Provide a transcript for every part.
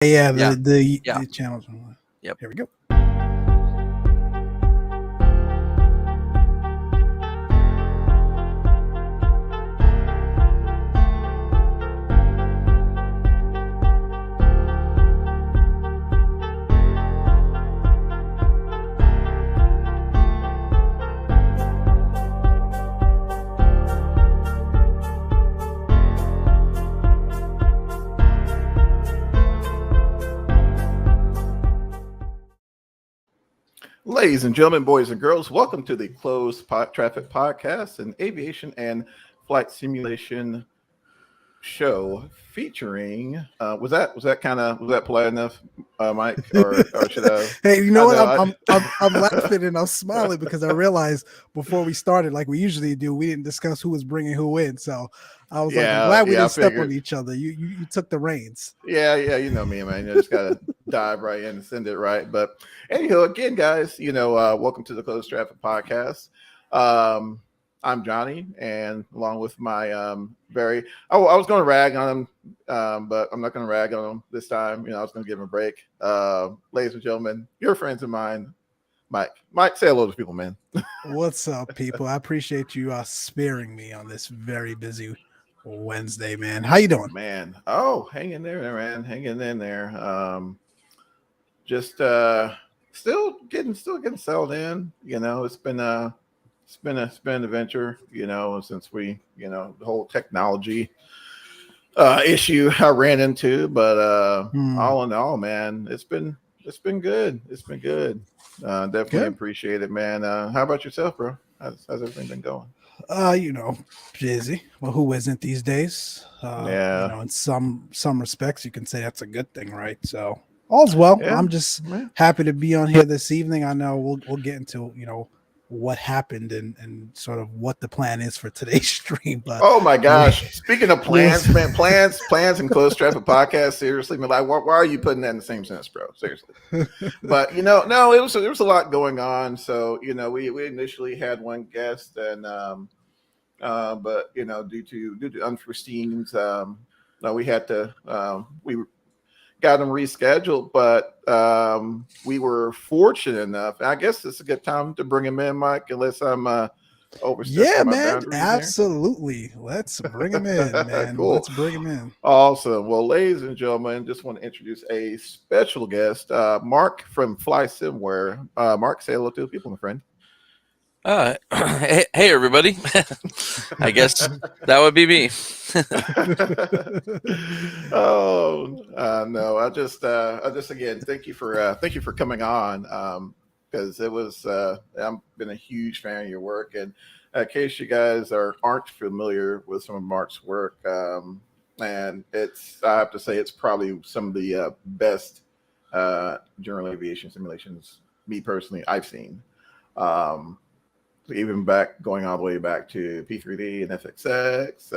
Yeah, Yeah. the channels. Yep. Here we go. Ladies and gentlemen, boys and girls, welcome to the Closed Traffic Podcast, an aviation and flight simulation show featuring. Was that polite enough, Mike, or should I? Hey, you know what? know, I'm laughing and I'm smiling because I realized before we started, like we usually do, we didn't discuss who was bringing who in. So I was like, I'm glad we I didn't step on figured. each other. You took the reins. Yeah, you know me, man. You just gotta dive right in and send it right. But anyhow, again, guys, welcome to the Closed Traffic Podcast. I'm Johnny, and along with my I was going to rag on him, but I'm not going to rag on him this time. I was going to give him a break. Ladies and gentlemen, your friends of mine, Mike. Mike, say hello to people, man. What's up, people? I appreciate you sparing me on this very busy Wednesday, man. How you doing? Man, hang in there, man. Hanging in there. Just still getting settled in. It's been an adventure. Since we the whole technology issue I ran into, but all in all, man, it's been good. It's been good. Definitely Good. appreciate it, man. How about yourself, bro? How's everything been going? Busy. Well, who isn't these days? Yeah. In some respects, you can say that's a good thing, right? So all's well. Yeah, I'm just man. happy to be on here this evening. I know we'll get into what happened and sort of what the plan is for today's stream. But oh my gosh, speaking of plans, man, plans and Closed Traffic Podcast. Seriously, man, like why are you putting that in the same sentence, bro? Seriously. But no, there was a lot going on. So we initially had one guest, and but due to unforeseens, no, we had to we got them rescheduled, but we were fortunate enough. I guess it's a good time to bring him in, Mike, unless I'm overstepping yeah, my man, boundaries absolutely. Here. Let's bring him in, man. Cool. Let's bring him in. Awesome. Well, ladies and gentlemen, just want to introduce a special guest, Mark from Fly Simware. Mark, say hello to the people, my friend. Hey everybody. I guess that would be me. No, I just again thank you for coming on, because it was I've been a huge fan of your work, and in case you guys aren't familiar with some of Mark's work, and I have to say it's probably some of the best general aviation simulations, me personally, I've seen. Even going all the way back to P3D and FXX.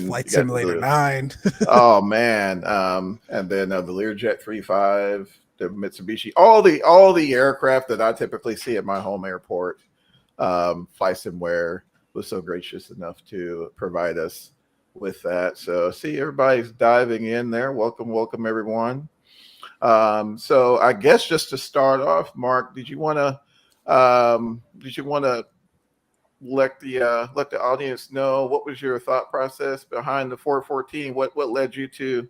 Flight Simulator 9. Oh man, and then the Learjet 35, the Mitsubishi, all the aircraft that I typically see at my home airport. Fly Simware was so gracious enough to provide us with that. So see, everybody's diving in there. Welcome everyone. So I guess just to start off, Mark, did you want to let the audience know what was your thought process behind the 414? What led you to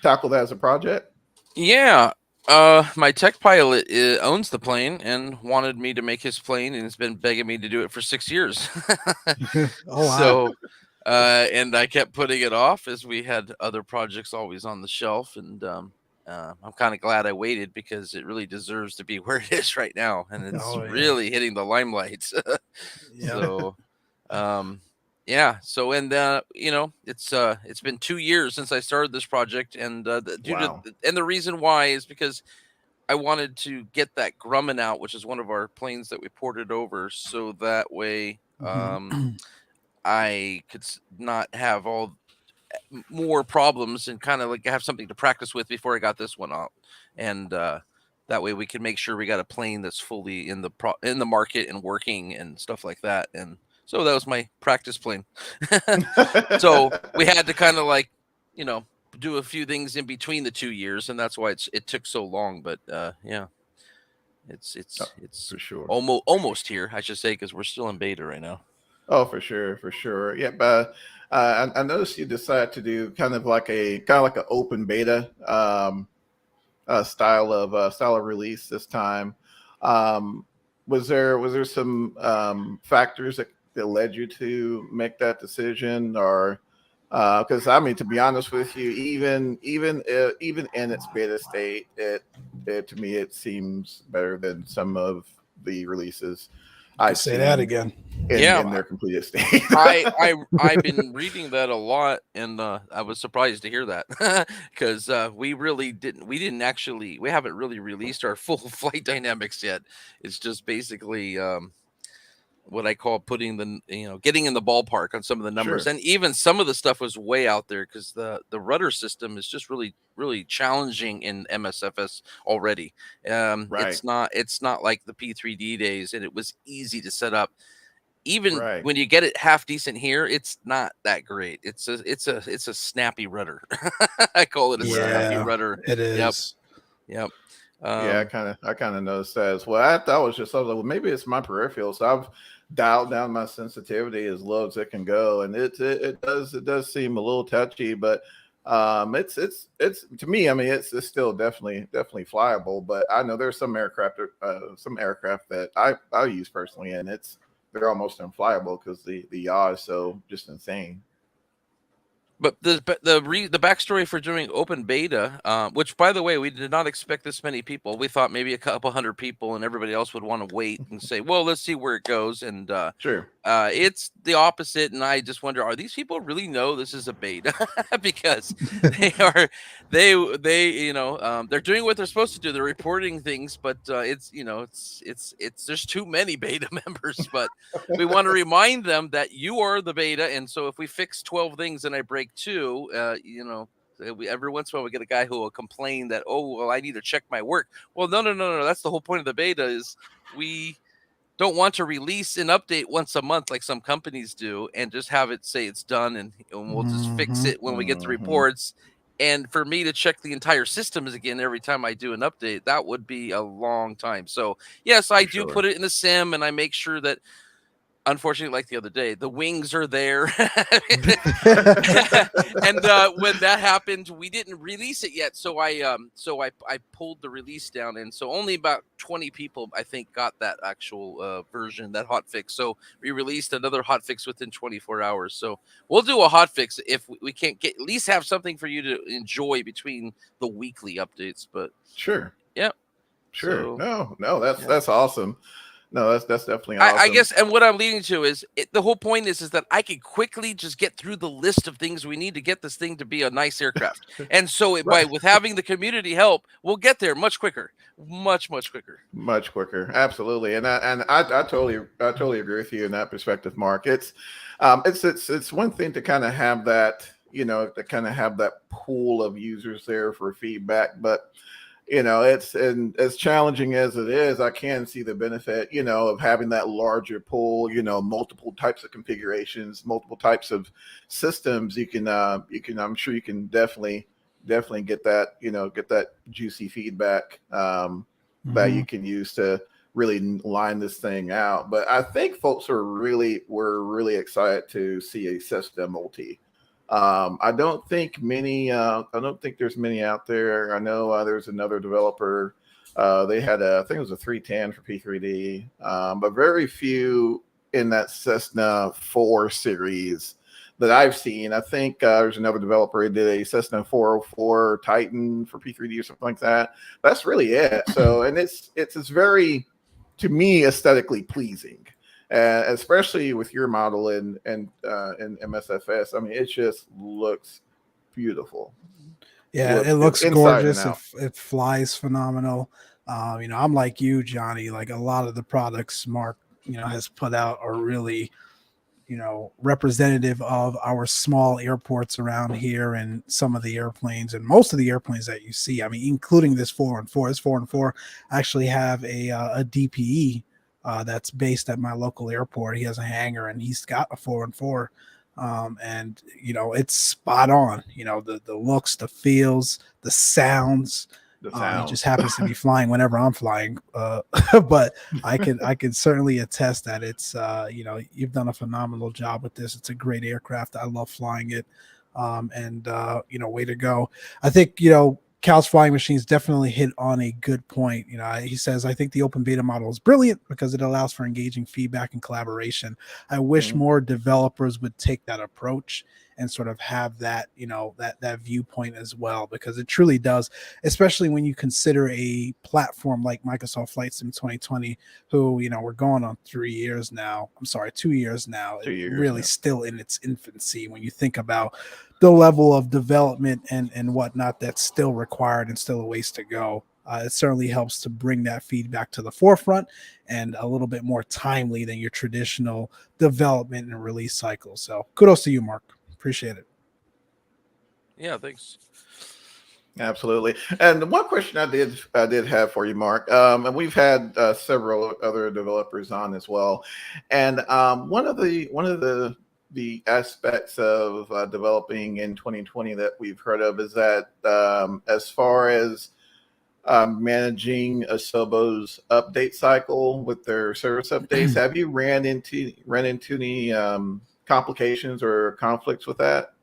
tackle that as a project? Yeah, my tech pilot owns the plane and wanted me to make his plane, and has been begging me to do it for 6 years. Oh, wow. So, and I kept putting it off as we had other projects always on the shelf, and I'm kind of glad I waited, because it really deserves to be where it is right now, and it's really hitting the limelight. So, yeah. So, and it's been 2 years since I started this project, and the reason why is because I wanted to get that Grumman out, which is one of our planes that we ported over, so that way I could not have more problems, and kind of like have something to practice with before I got this one out, and that way we can make sure we got a plane that's fully in the market and working and stuff like that. And so that was my practice plane. So we had to kind of do a few things in between the 2 years, and that's why it took so long. But yeah, it's for sure. almost here, I should say, because we're still in beta right now. Oh, for sure, for sure. Yeah, but I noticed you decided to do kind of like an open beta style of release this time. Was there some factors that led you to make that decision, or because I mean, to be honest with you, even in its beta state, it to me it seems better than some of the releases I've Say seen that again. in their completed state. I've been reading that a lot, and I was surprised to hear that because we haven't really released our full flight dynamics yet. It's just basically what I call putting getting in the ballpark on some of the numbers. Sure. And even some of the stuff was way out there because the rudder system is just really, really challenging in MSFS already. Right. It's not like the P3D days, and it was easy to set up. Even Right. when you get it half decent here, it's not that great. It's a snappy rudder. I call it a snappy rudder. It is. Yep. Yeah, I kind of noticed that as well. I thought it was just something. Well, maybe it's my peripheral. So I've dialed down my sensitivity as low as it can go, and it does seem a little touchy, but it's to me. I mean, it's still definitely flyable. But I know there's some aircraft that I use personally, and they're almost unflyable because the yaw is so just insane. But the backstory for doing open beta, which by the way, we did not expect this many people. We thought maybe a couple hundred people, and everybody else would want to wait and say, "Well, let's see where it goes." And sure, it's the opposite. And I just wonder, are these people really know this is a beta? Because they're doing what they're supposed to do. They're reporting things, but it's there's too many beta members. But we want to remind them that you are the beta, and so if we fix 12 things and I break 2, every once in a while we get a guy who will complain that, oh, well, I need to check my work. Well, no. That's the whole point of the beta is we don't want to release an update once a month like some companies do and just have it say it's done and we'll just fix it when we get the reports. And for me to check the entire systems again every time I do an update, that would be a long time. So yes, I do put it in the sim and I make sure that, unfortunately, like the other day, the wings are there. And when that happened, we didn't release it yet. So I pulled the release down. And so only about 20 people, I think, got that actual version, that hotfix. So we released another hotfix within 24 hours. So we'll do a hotfix if we can't at least have something for you to enjoy between the weekly updates. But sure. Yep. Sure. So, no, that's awesome. No, that's definitely awesome. I guess, and what I'm leading to is the whole point is that I could quickly just get through the list of things we need to get this thing to be a nice aircraft. And so with having the community help, we'll get there much quicker, much quicker. Much quicker. Absolutely. And I totally agree with you in that perspective, Mark. It's one thing to kind of have that, that pool of users there for feedback, but it's as challenging as it is, I can see the benefit, of having that larger pool, multiple types of configurations, multiple types of systems. I'm sure you can definitely get that, get that juicy feedback that you can use to really line this thing out. But I think folks were really excited to see a Cessna multi. I don't think there's many out there. I know there's another developer. They had I think it was a 310 for P3D, but very few in that Cessna 4 series that I've seen. I think there's another developer who did a Cessna 404 Titan for P3D or something like that. That's really it. So, and it's very, to me, aesthetically pleasing. Especially with your model in MSFS, I mean, it just looks beautiful. Yeah, it looks gorgeous. It flies phenomenal. I'm like you, Johnny. Like a lot of the products Mark, has put out are really, representative of our small airports around here and some of the airplanes and most of the airplanes that you see. I mean, including this 4-4. This 4-4 actually have a DPE. That's based at my local airport. He has a hangar and he's got a 4-4 And it's spot on. The looks, the feels, the sounds. He just happens to be flying whenever I'm flying, but I can certainly attest that it's you've done a phenomenal job with this. It's a great aircraft. I love flying it, and way to go. I think Cal's Flying Machines definitely hit on a good point. He says, I think the open beta model is brilliant because it allows for engaging feedback and collaboration. I wish more developers would take that approach and sort of have that, that viewpoint as well, because it truly does, especially when you consider a platform like Microsoft Flight Sim 2020, who, we're going on 2 years now. Really still in its infancy when you think about the level of development and whatnot that's still required and still a ways to go. It certainly helps to bring that feedback to the forefront and a little bit more timely than your traditional development and release cycle. So kudos to you, Mark. Appreciate it. Yeah, thanks. Absolutely. And one question I did have for you, Mark, and we've had several other developers on as well. And one of the aspects of developing in 2020 that we've heard of is that as far as managing Asobo's update cycle with their service updates, have you ran into any complications or conflicts with that?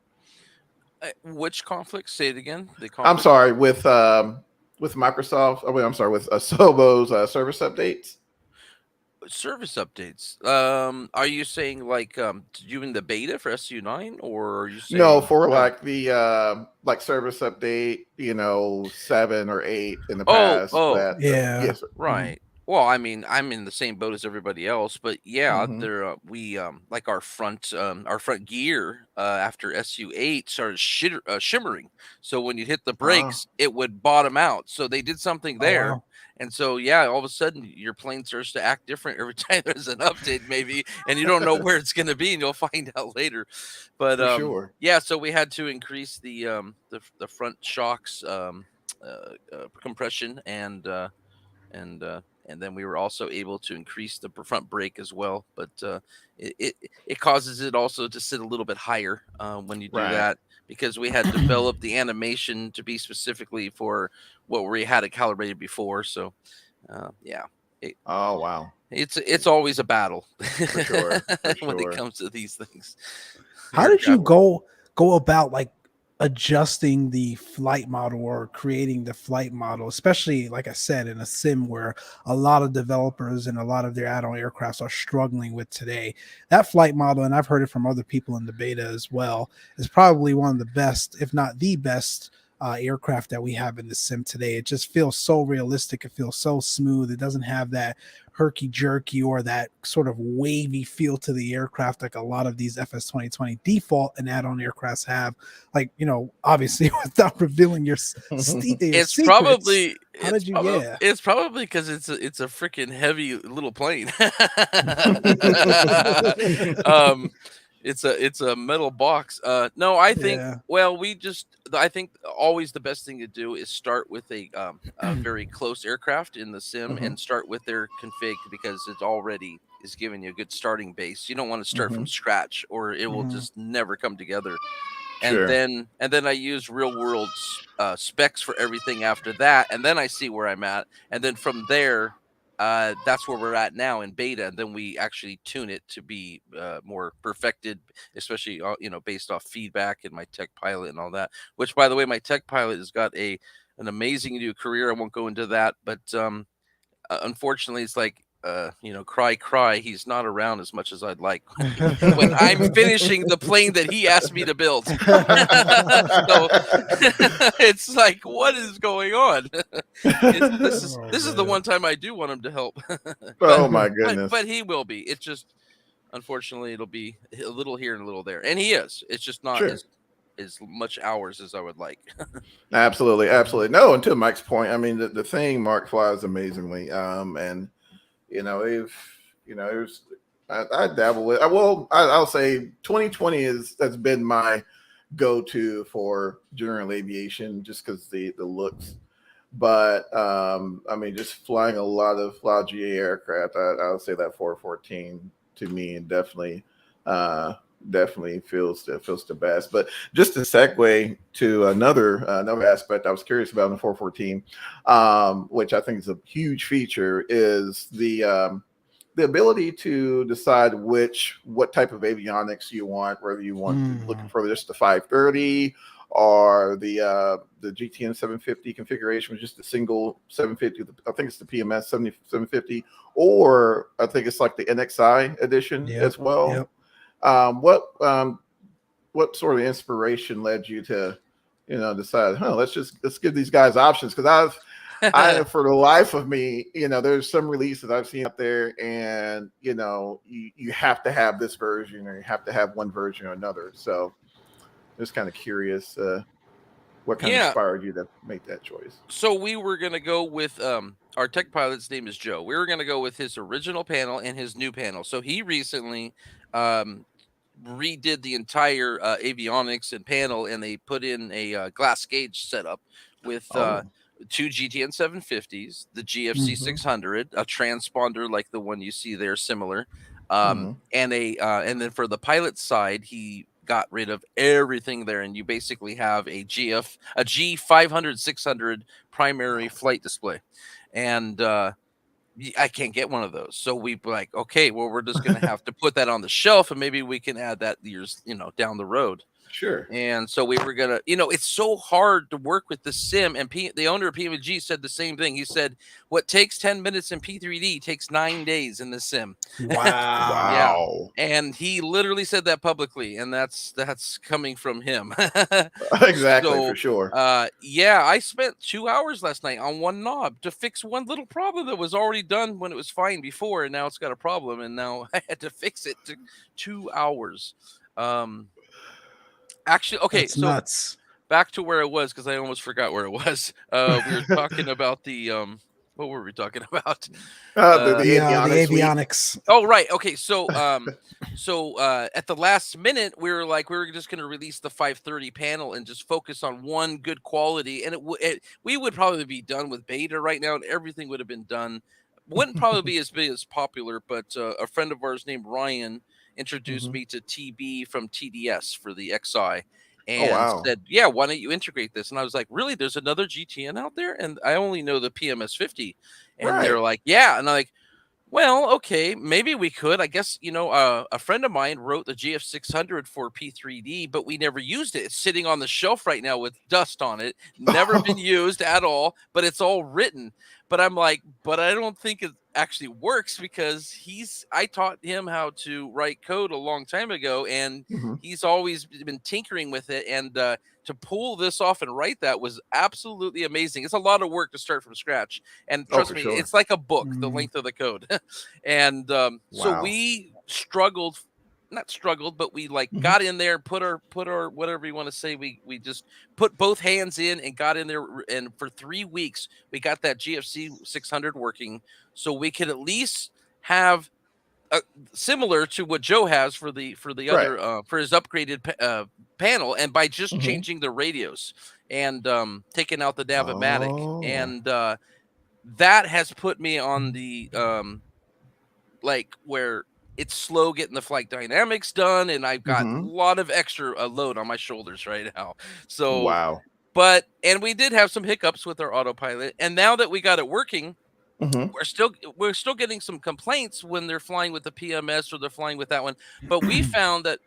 Which conflicts? Say it again. I'm sorry, with Microsoft. I'm sorry, with Asobo's service updates. Service updates. Are you saying like doing the beta for SU9, or are you saying no for like the like service update, 7 or 8 in the past? Yeah, yes, right. Well, I mean, I'm in the same boat as everybody else, but yeah, there we like our front gear after SU8 started shimmering. So when you hit the brakes, it would bottom out. So they did something there. Oh, wow. And so, yeah, all of a sudden your plane starts to act different every time there's an update, maybe, and you don't know where it's going to be, and you'll find out later. But sure. yeah, so we had to increase the front shocks compression and then we were also able to increase the front brake as well. But it causes it also to sit a little bit higher when you do that, because we had developed the animation to be specifically for what we had it calibrated before. So yeah. Oh wow. It's always a battle for sure. when it comes to these things. How did you go about like adjusting the flight model or creating the flight model, especially like I said, in a sim where a lot of developers and a lot of their add-on aircrafts are struggling with today? That flight model, and I've heard it from other people in the beta as well, is probably one of the best, if not the best, aircraft that we have in the sim today. It just feels so realistic. It feels so smooth. It doesn't have that herky jerky or that sort of wavy feel to the aircraft like a lot of these FS 2020 default and add-on aircrafts have. Like, obviously without revealing your it's secrets, probably how did you it's probably because it's a freaking heavy little plane. It's a metal box. No, I think I think always the best thing to do is start with a very close aircraft in the sim and start with their config, because it already is giving you a good starting base. You don't want to start from scratch, or it will just never come together. Sure. And then I use real world specs for everything after that, and then I see where I'm at, and then from there, that's where we're at now in beta. And then we actually tune it to be more perfected, especially based off feedback and my tech pilot and all that. Which, by the way, my tech pilot has got an amazing new career. I won't go into that, but unfortunately, it's like cry, he's not around as much as I'd like when I'm finishing the plane that he asked me to build. So it's like, what is going on? This is the one time I do want him to help. Oh my goodness. But he will be. It's just, unfortunately, it'll be a little here and a little there, and he is. It's just not as much hours as I would like. Absolutely. No, and to Mike's point, I mean, the thing Mark flies amazingly, and I dabble with. I'll say 2020 has been my go-to for general aviation, just because the looks. But I mean, just flying a lot of GA aircraft, I would say that 414 to me, and definitely definitely feels the best. But just to segue to another aspect I was curious about in the 414, which I think is a huge feature, is the ability to decide what type of avionics you want, whether you want looking for just the 530 or the GTN 750 configuration with just a single 750. I think it's the PMS 750, or I think it's like the NXI edition as well. Yep. What sort of inspiration led you to, decide, let's give these guys options? Because I, for the life of me, there's some releases I've seen out there, and you have to have this version, or you have to have one version or another. So, just kind of curious, what kind of inspired you to make that choice? So we were gonna go with our tech pilot's name is Joe. We were gonna go with his original panel and his new panel. So he recently redid the entire avionics and panel, and they put in a glass gauge setup with two GTN 750s, the GFC 600, a transponder like the one you see there, similar, and then for the pilot side, he got rid of everything there, and you basically have a G500 600 primary flight display, and I can't get one of those. So we like, okay, well, we're just going to have to put that on the shelf, and maybe we can add that years, down the road. Sure. And so we were going to, it's so hard to work with the sim, and the owner of PMG said the same thing. He said, what takes 10 minutes in P3D takes 9 days in the sim. Wow. Yeah. And he literally said that publicly, and that's coming from him. Exactly, so, for sure. I spent 2 hours last night on one knob to fix one little problem that was already done when it was fine before, and now it's got a problem, and now I had to fix it. To 2 hours. Actually, okay, that's so nuts. Back to where it was, because I almost forgot where it was. We were talking about the what were we talking about? The avionics. Oh, right. Okay, so at the last minute, we were just going to release the 530 panel and just focus on one good quality, and we would probably be done with beta right now, and everything would have been done. Wouldn't probably be as big as popular, but a friend of ours named Ryan introduced me to TB from TDS for the XI, and said, yeah, why don't you integrate this? And I was like, really, there's another GTN out there? And I only know the PMS 50. And they're like, yeah. And I'm like, well, okay, maybe we could. I guess, a friend of mine wrote the GF 600 for P3D, but we never used it. It's sitting on the shelf right now with dust on it. Never been used at all, but it's all written. But I'm like, but I don't think it actually works, because I taught him how to write code a long time ago, and he's always been tinkering with it. And to pull this off and write that was absolutely amazing. It's a lot of work to start from scratch. And trust me, it's like a book, the length of the code. And so we not struggled, but we got in there, put our whatever you want to say. We just put both hands in and got in there. And for 3 weeks, we got that GFC 600 working, so we could at least have similar to what Joe has for the other for his upgraded panel, and by just changing the radios and taking out the Navimatic, and that has put me on the where it's slow getting the flight dynamics done, and I've got a lot of extra load on my shoulders right now. So and we did have some hiccups with our autopilot, and now that we got it working, we're still getting some complaints when they're flying with the PMS or they're flying with that one. But we found that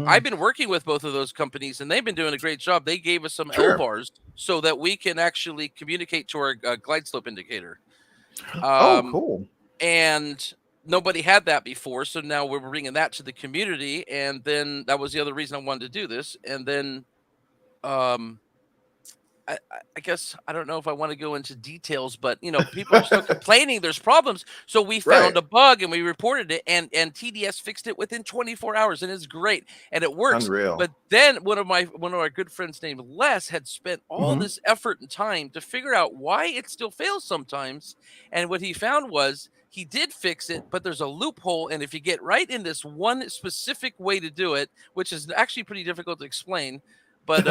I've been working with both of those companies, and they've been doing a great job. They gave us some LBARs so that we can actually communicate to our glide slope indicator. Cool. And nobody had that before, so now we're bringing that to the community. And then that was the other reason I wanted to do this. And then I guess I don't know if I want to go into details, but people are still complaining there's problems. So we found a bug and we reported it, and TDS fixed it within 24 hours, and it's great and it works. Unreal. But then one of our good friends named Les had spent all this effort and time to figure out why it still fails sometimes. And what he found was he did fix it, but there's a loophole. And if you get right in this one specific way to do it, which is actually pretty difficult to explain, but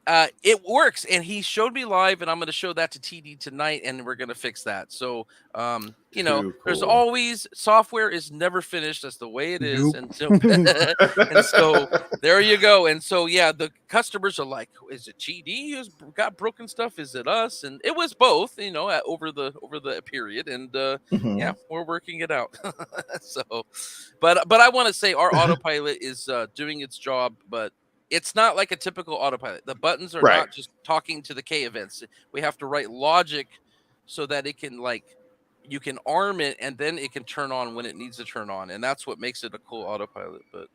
It works, and he showed me live, and I'm going to show that to TD tonight, and we're going to fix that. So, there's always software is never finished. That's the way it is, and so and so there you go. And so the customers are like, "Is it TD who's got broken stuff? Is it us?" And it was both, over the period, and we're working it out. So, but I want to say our autopilot is doing its job, but it's not like a typical autopilot. The buttons are not just talking to the K events. We have to write logic so that it can you can arm it, and then it can turn on when it needs to turn on, and that's what makes it a cool autopilot. But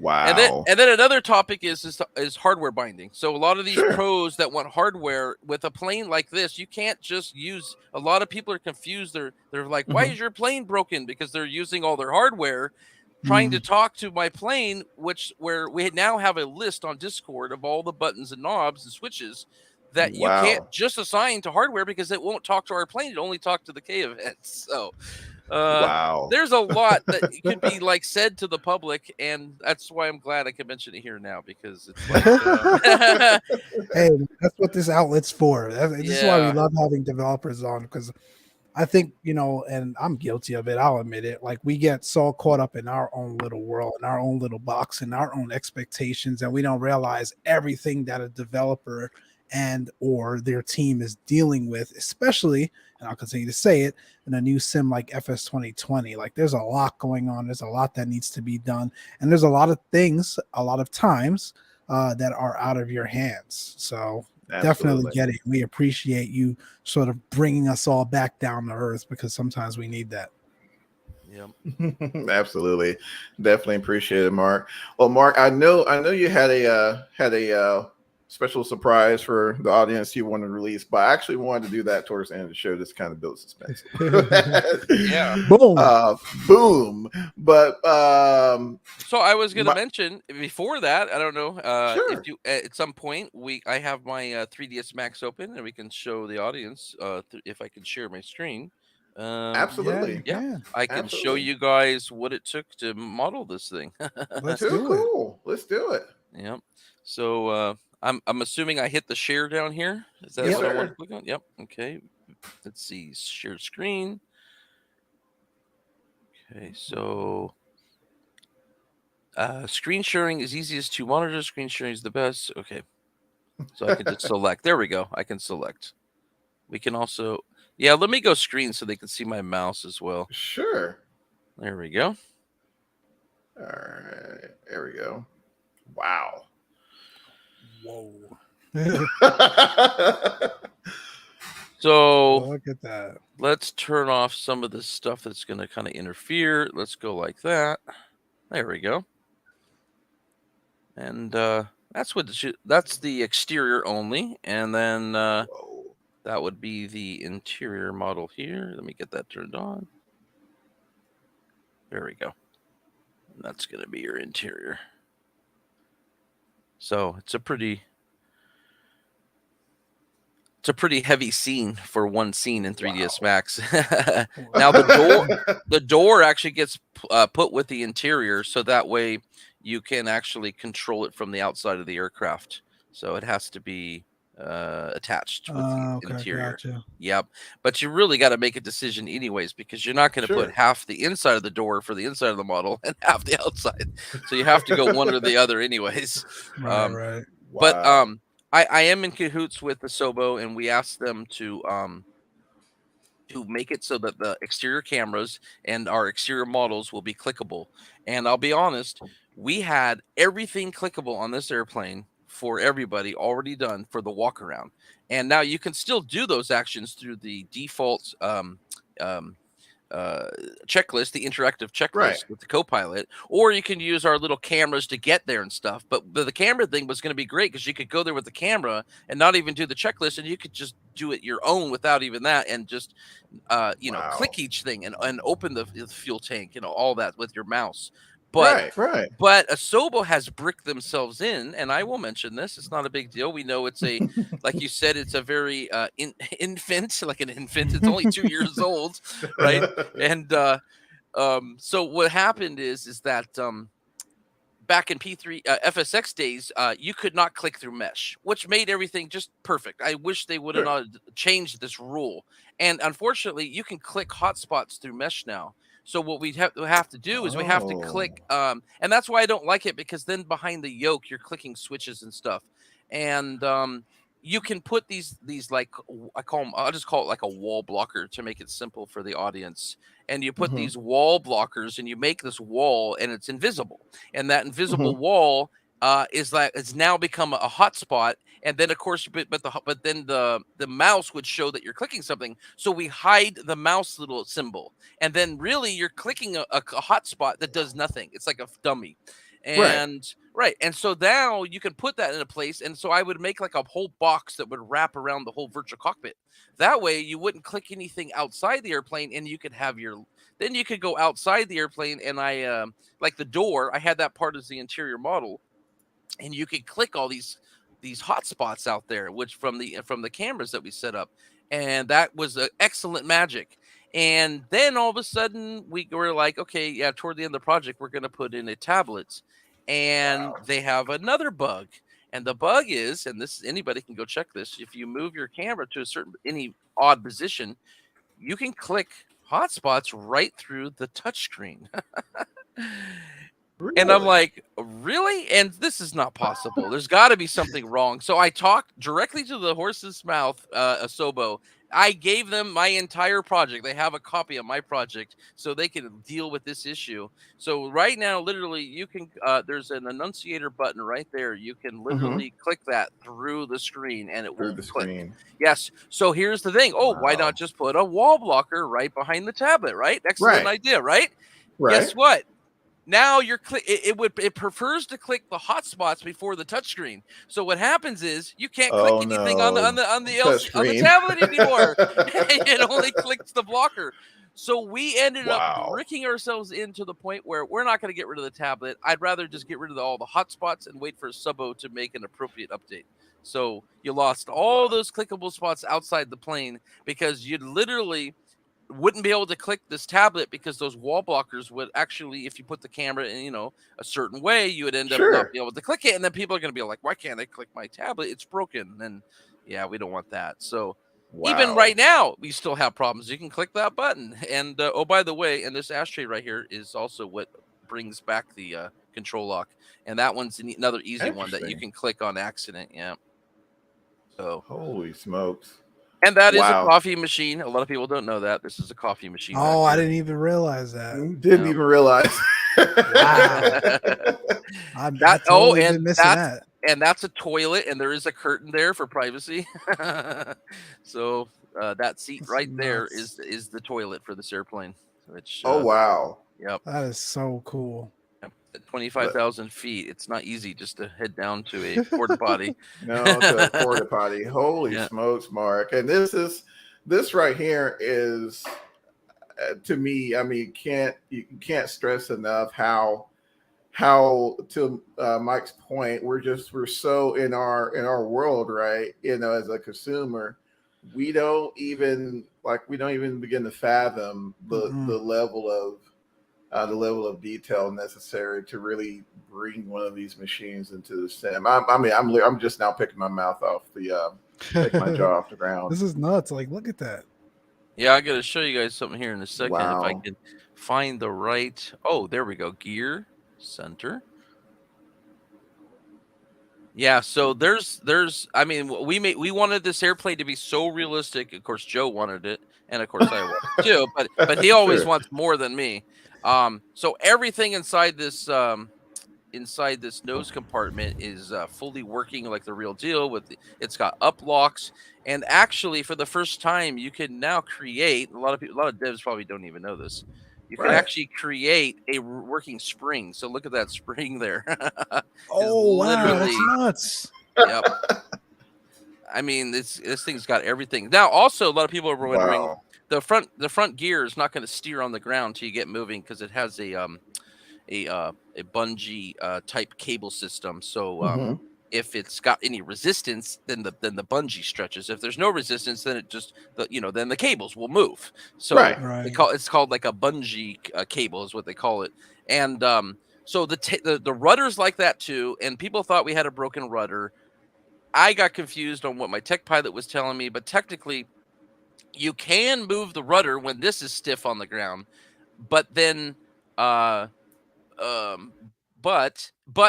wow. And then another topic is hardware binding. So a lot of these pros that want hardware with a plane like this, you can't just use. A lot of people are confused. They're like, why is your plane broken? Because they're using all their hardware. Trying to talk to my plane, where we now have a list on Discord of all the buttons and knobs and switches that you can't just assign to hardware because it won't talk to our plane. It only talk to the K events. So there's a lot that could be said to the public, and that's why I'm glad I can mention it here now, because it's hey, that's what this outlet's for. This is why we love having developers on, because I think, and I'm guilty of it, I'll admit it, we get so caught up in our own little world, in our own little box, in our own expectations, and we don't realize everything that a developer and or their team is dealing with, especially, and I'll continue to say it, in a new sim like FS 2020. There's a lot going on. There's a lot that needs to be done. And there's a lot of things, a lot of times that are out of your hands. So definitely get it. We appreciate you sort of bringing us all back down to earth, because sometimes we need that. Yep. Absolutely. Definitely appreciate it, Mark. Well, Mark, I know you had a special surprise for the audience you wanted to release, but I actually wanted to do that towards the end of the show, just kind of build suspense. Boom. But so I was going to mention before that, I don't know if you at some point I have my 3ds Max open, and we can show the audience if I can share my screen. Absolutely. Yeah. I can show you guys what it took to model this thing. Let's do it. Let's do it. Yep. So I'm assuming I hit the share down here. Is that what I want to click on? Yep. Okay. Let's see. Share screen. Okay. So screen sharing is easiest to monitor. Screen sharing is the best. Okay. So I can just select. There we go. I can select. We can also, let me go screen so they can see my mouse as well. Sure. There we go. All right. There we go. Wow. Whoa. So look at that. Let's turn off some of the stuff that's going to kind of interfere. Let's go like that. There we go. And that's the exterior only, and then that would be the interior model here. Let me get that turned on. There we go. And that's going to be your interior. So it's a pretty heavy scene for one scene in 3ds Max. Now the door actually gets put with the interior, so that way you can actually control it from the outside of the aircraft. So it has to be attached with the interior. Gotcha. Yep. But you really got to make a decision anyways, because you're not going to put half the inside of the door for the inside of the model and half the outside. So you have to go one or the other anyways. Right. Wow. But I am in cahoots with the Sobo, and we asked them to make it so that the exterior cameras and our exterior models will be clickable. And I'll be honest, we had everything clickable on this airplane for everybody already done for the walk around. And now you can still do those actions through the default checklist, the interactive checklist with the Copilot, or you can use our little cameras to get there and stuff. But the camera thing was going to be great, because you could go there with the camera and not even do the checklist, and you could just do it your own without even that, and just click each thing and open the fuel tank, all that with your mouse. But but Asobo has bricked themselves in, and I will mention this. It's not a big deal. We know it's a, like you said, it's a very infant, like an infant. It's only 2 years old, right? And so what happened is that back in P3 FSX days, you could not click through mesh, which made everything just perfect. I wish they would have not changed this rule. And unfortunately, you can click hotspots through mesh now. So what we have to do is we have to click, and that's why I don't like it, because then behind the yoke, you're clicking switches and stuff. And you can put these like, I'll just call it like a wall blocker to make it simple for the audience. And you put these wall blockers, and you make this wall, and it's invisible. And that invisible wall is now become a hotspot. And then of course, but then the mouse would show that you're clicking something. So we hide the mouse little symbol, and then really you're clicking a hotspot that does nothing. It's like a dummy. And right. And so now you can put that in a place. And so I would make like a whole box that would wrap around the whole virtual cockpit. That way you wouldn't click anything outside the airplane, and you could have then you could go outside the airplane. And I like the door, I had that part as the interior model, and you could click all these hotspots out there, which from the cameras that we set up. And that was excellent magic. And then all of a sudden we were like, okay, yeah, toward the end of the project, we're going to put in a tablet, and they have another bug. And the bug is, and this, anybody can go check this, if you move your camera to any odd position, you can click hotspots right through the touchscreen. Really? And I'm like, really? And this is not possible. There's got to be something wrong. So I talked directly to the horse's mouth, Asobo. I gave them my entire project. They have a copy of my project, so they can deal with this issue. So right now, literally, you can. There's an annunciator button right there. You can literally click that through the screen, and it will click. Yes. So here's the thing. Oh, why not just put a wall blocker right behind the tablet? Right. Excellent idea. Right. Guess what? Now it prefers to click the hotspots before the touchscreen. So what happens is you can't click anything on the tablet anymore. It only clicks the blocker. So we ended up bricking ourselves into the point where we're not going to get rid of the tablet. I'd rather just get rid of all the hotspots and wait for Subo to make an appropriate update. So you lost all those clickable spots outside the plane, because you'd literally wouldn't be able to click this tablet, because those wall blockers would actually, if you put the camera in, a certain way, you would end up not being able to click it. And then people are going to be like, why can't I click my tablet? It's broken. And yeah, we don't want that. So even right now, we still have problems. You can click that button. And oh, by the way, and this ashtray right here is also what brings back the control lock. And that one's another easy one that you can click on accident. Yeah. So holy smokes. And that is a coffee machine. A lot of people don't know that. This is a coffee machine. Oh, I didn't even realize that. Didn't even realize. Wow. And that's a toilet, and there is a curtain there for privacy. So that seat right there is the toilet for this airplane. Which, wow. Yep. That is so cool. At 25,000 feet, it's not easy just to head down to a porta potty. No, to a porta potty. Holy smokes, Mark! And this right here is, to me, I mean, you can't stress enough how to Mike's point, we're so in our world, right? As a consumer, we don't even begin to fathom the level of detail necessary to really bring one of these machines into the sim. I'm just now picking my mouth off taking my jaw off the ground. This is nuts. Like, look at that. Yeah, I got to show you guys something here in a second. If I can find the right. Oh, there we go. Gear center. Yeah, so there's. I mean, we wanted this airplane to be so realistic. Of course, Joe wanted it, and of course I wanted it too. But he always wants more than me. So everything inside this nose compartment is fully working like the real deal. It's got up locks, and actually for the first time you can now create. A lot of devs probably don't even know this. You can actually create a working spring. So look at that spring there. Oh wow, that's nuts. Yep. I mean, this thing's got everything. Now, also a lot of people are wondering. Wow. The front gear is not going to steer on the ground till you get moving, because it has a bungee type cable system. So if it's got any resistance, then the bungee stretches. If there's no resistance, then it just then the cables will move. So it's called like a bungee cable is what they call it. And So the rudder's like that too, and people thought we had a broken rudder. I got confused on what my tech pilot was telling me, but technically, you can move the rudder when this is stiff on the ground, but then, but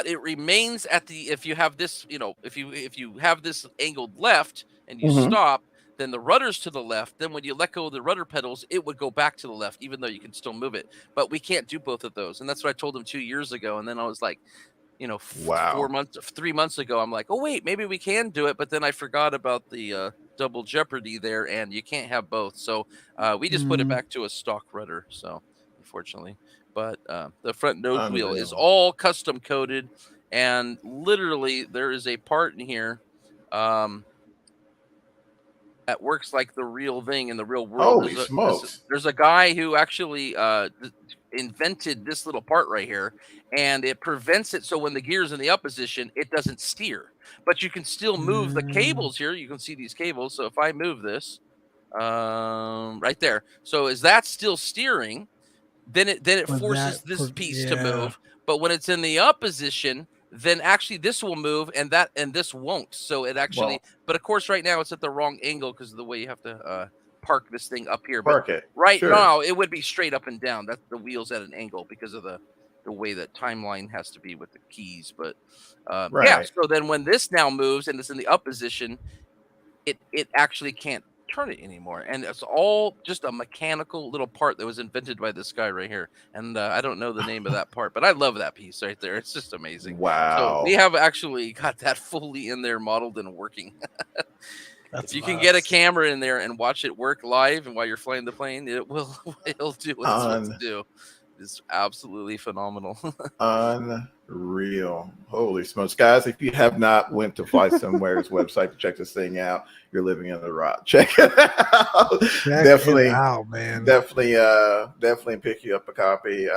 it remains at the if you have this, if you have this angled left and you stop, then the rudder's to the left. Then when you let go of the rudder pedals, it would go back to the left, even though you can still move it. But we can't do both of those, and that's what I told him 2 years ago. And then I was like, Wow. 3 months ago, I'm like, oh wait, maybe we can do it. But then I forgot about the double jeopardy there, and you can't have both. So we just put it back to a stock rudder. So unfortunately, but the front nose wheel is all custom coated, and literally there is a part in here that works like the real thing in the real world. Holy smokes! There's a guy who actually invented this little part right here, and it prevents it so when the gear's in the up position, it doesn't steer. But you can still move the cables here. You can see these cables. So if I move this right there, so is that still steering? Then it forces this piece to move. But when it's in the up position, then actually this will move and this won't. So it actually, but of course right now it's at the wrong angle because of the way you have to park this thing up here. Park it. Right now it would be straight up and down. That's the wheel's at an angle because of the way that timeline has to be with the keys. But yeah, so then when this now moves and it's in the up position, it actually can't turn it anymore, and it's all just a mechanical little part that was invented by this guy right here. And I don't know the name of that part, but I love that piece right there. It's just amazing. Wow. So we have actually got that fully in there, modeled and working. If you can get a camera in there and watch it work live and while you're flying the plane, it'll do what it's supposed to do. It's absolutely phenomenal. Unreal. Holy smokes. Guys, if you have not went to FlySomewhere's website to check this thing out, you're living in the rock. Check it out. Definitely pick you up a copy.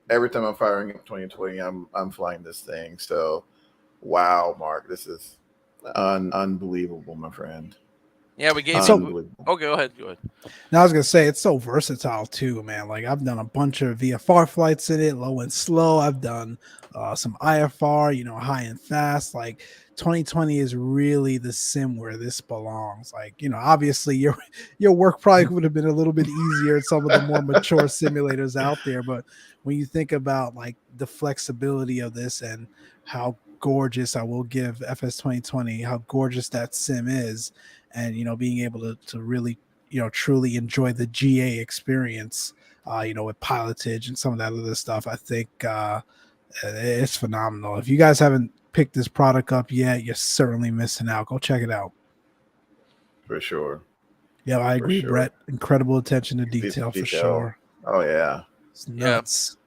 Every time I'm firing up 2020, I'm flying this thing. So wow, Mark, this is unbelievable, my friend. Yeah, we gave go ahead. Now I was gonna say it's so versatile too, man. Like I've done a bunch of VFR flights in it, low and slow. I've done some IFR, high and fast. Like 2020 is really the sim where this belongs. Like, obviously your work probably would have been a little bit easier at some of the more mature simulators out there. But when you think about like the flexibility of this and how gorgeous, I will give FS 2020, how gorgeous that sim is. And, being able to really, truly enjoy the GA experience, with pilotage and some of that other stuff, I think it's phenomenal. If you guys haven't picked this product up yet, you're certainly missing out. Go check it out. For sure. Yeah, I agree, Brett. Incredible attention to detail for sure. Oh, yeah. It's nuts.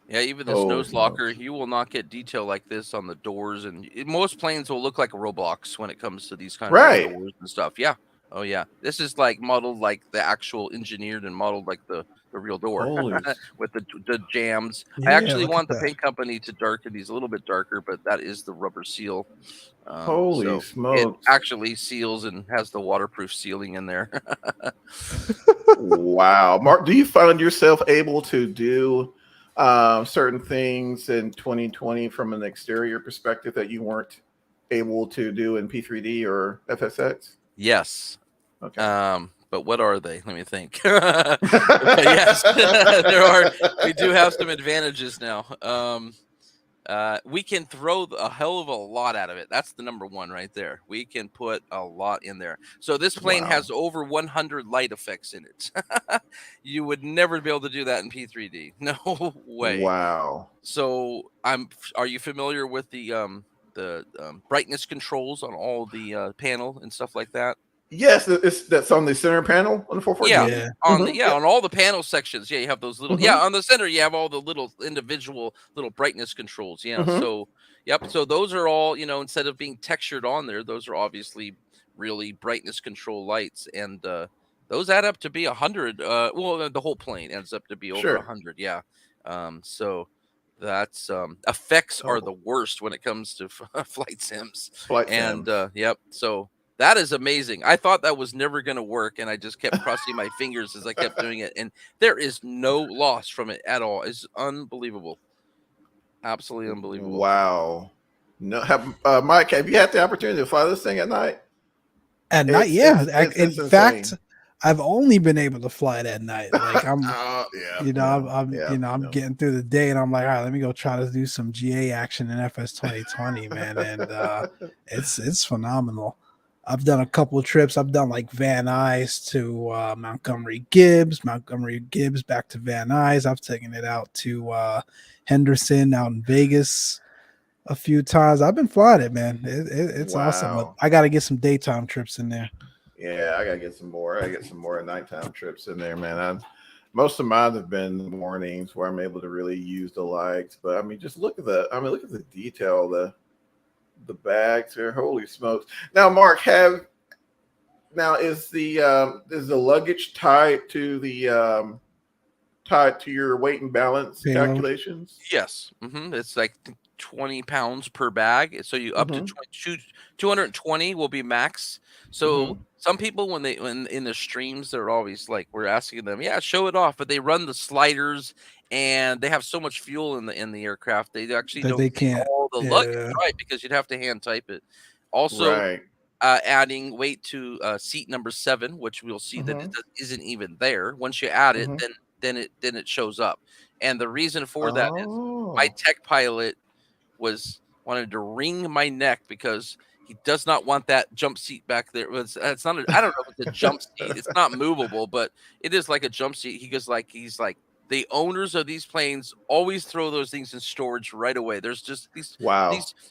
Yeah, even this nose locker, you will not get detail like this on the doors, and most planes will look like a Roblox when it comes to these kind of doors and stuff. Yeah. Oh yeah. This is like modeled like the actual engineered and modeled like the real door with the jams. Yeah, I actually want the paint company to darken these a little bit darker, but that is the rubber seal. Holy smokes. It actually seals and has the waterproof sealing in there. Wow. Mark, do you find yourself able to do certain things in 2020 from an exterior perspective that you weren't able to do in P3D or FSX? Yes. Okay. But what are they? Let me think. Yes, there are. We do have some advantages now. We can throw a hell of a lot out of it. That's the number one right there. We can put a lot in there. So this plane has over 100 light effects in it. You would never be able to do that in P3D. No way. Wow. So are you familiar with the brightness controls on all the panel and stuff like that? Yes, that's on the center panel on the 440. Yeah, on all the panel sections. Yeah, you have those little. Yeah, on the center you have all the little individual little brightness controls. Yeah, so so those are all instead of being textured on there, those are obviously really brightness control lights, and those add up to be 100. Well, the whole plane adds up to be over 100. Yeah, so that's effects are the worst when it comes to flight sims. So. That is amazing. I thought that was never going to work, and I just kept crossing my fingers as I kept doing it. And there is no loss from it at all. It's unbelievable. Absolutely unbelievable. Wow. No, Mike, have you had the opportunity to fly this thing at night? At night, yeah. In It's fact, insane. I've only been able to fly it at night. Like I'm, I'm getting through the day, and I'm like, all right, let me go try to do some GA action in FS 2020, man, and it's phenomenal. I've done a couple of trips. I've done like Van Nuys to Montgomery Gibbs back to Van Nuys. I've taken it out to Henderson out in Vegas a few times. I've been flying it, man. It's awesome. But I got to get some daytime trips in there. Yeah, I gotta get some more. I get some more nighttime trips in there, man. Most of mine have been the mornings where I'm able to really use the lights. But I mean, just look at the detail, the bags here. Holy smokes! Now, Mark, is the luggage tied to your weight and balance calculations? Yes, it's like 20 pounds per bag. So you up to 220 will be max. So some people when in the streams, they're always like, we're asking them, yeah, show it off, but they run the sliders and they have so much fuel in the aircraft, they actually don't can't all the luggage, right? Because you'd have to hand type it. Also, adding weight to seat number 7, which we'll see that it isn't even there. Once you add it, then it shows up. And the reason for that is my tech pilot wanted to wring my neck because he does not want that jump seat back there. It's not. I don't know if it's a jump seat. It's not movable, but it is like a jump seat. He's like the owners of these planes always throw those things in storage right away. There's just these.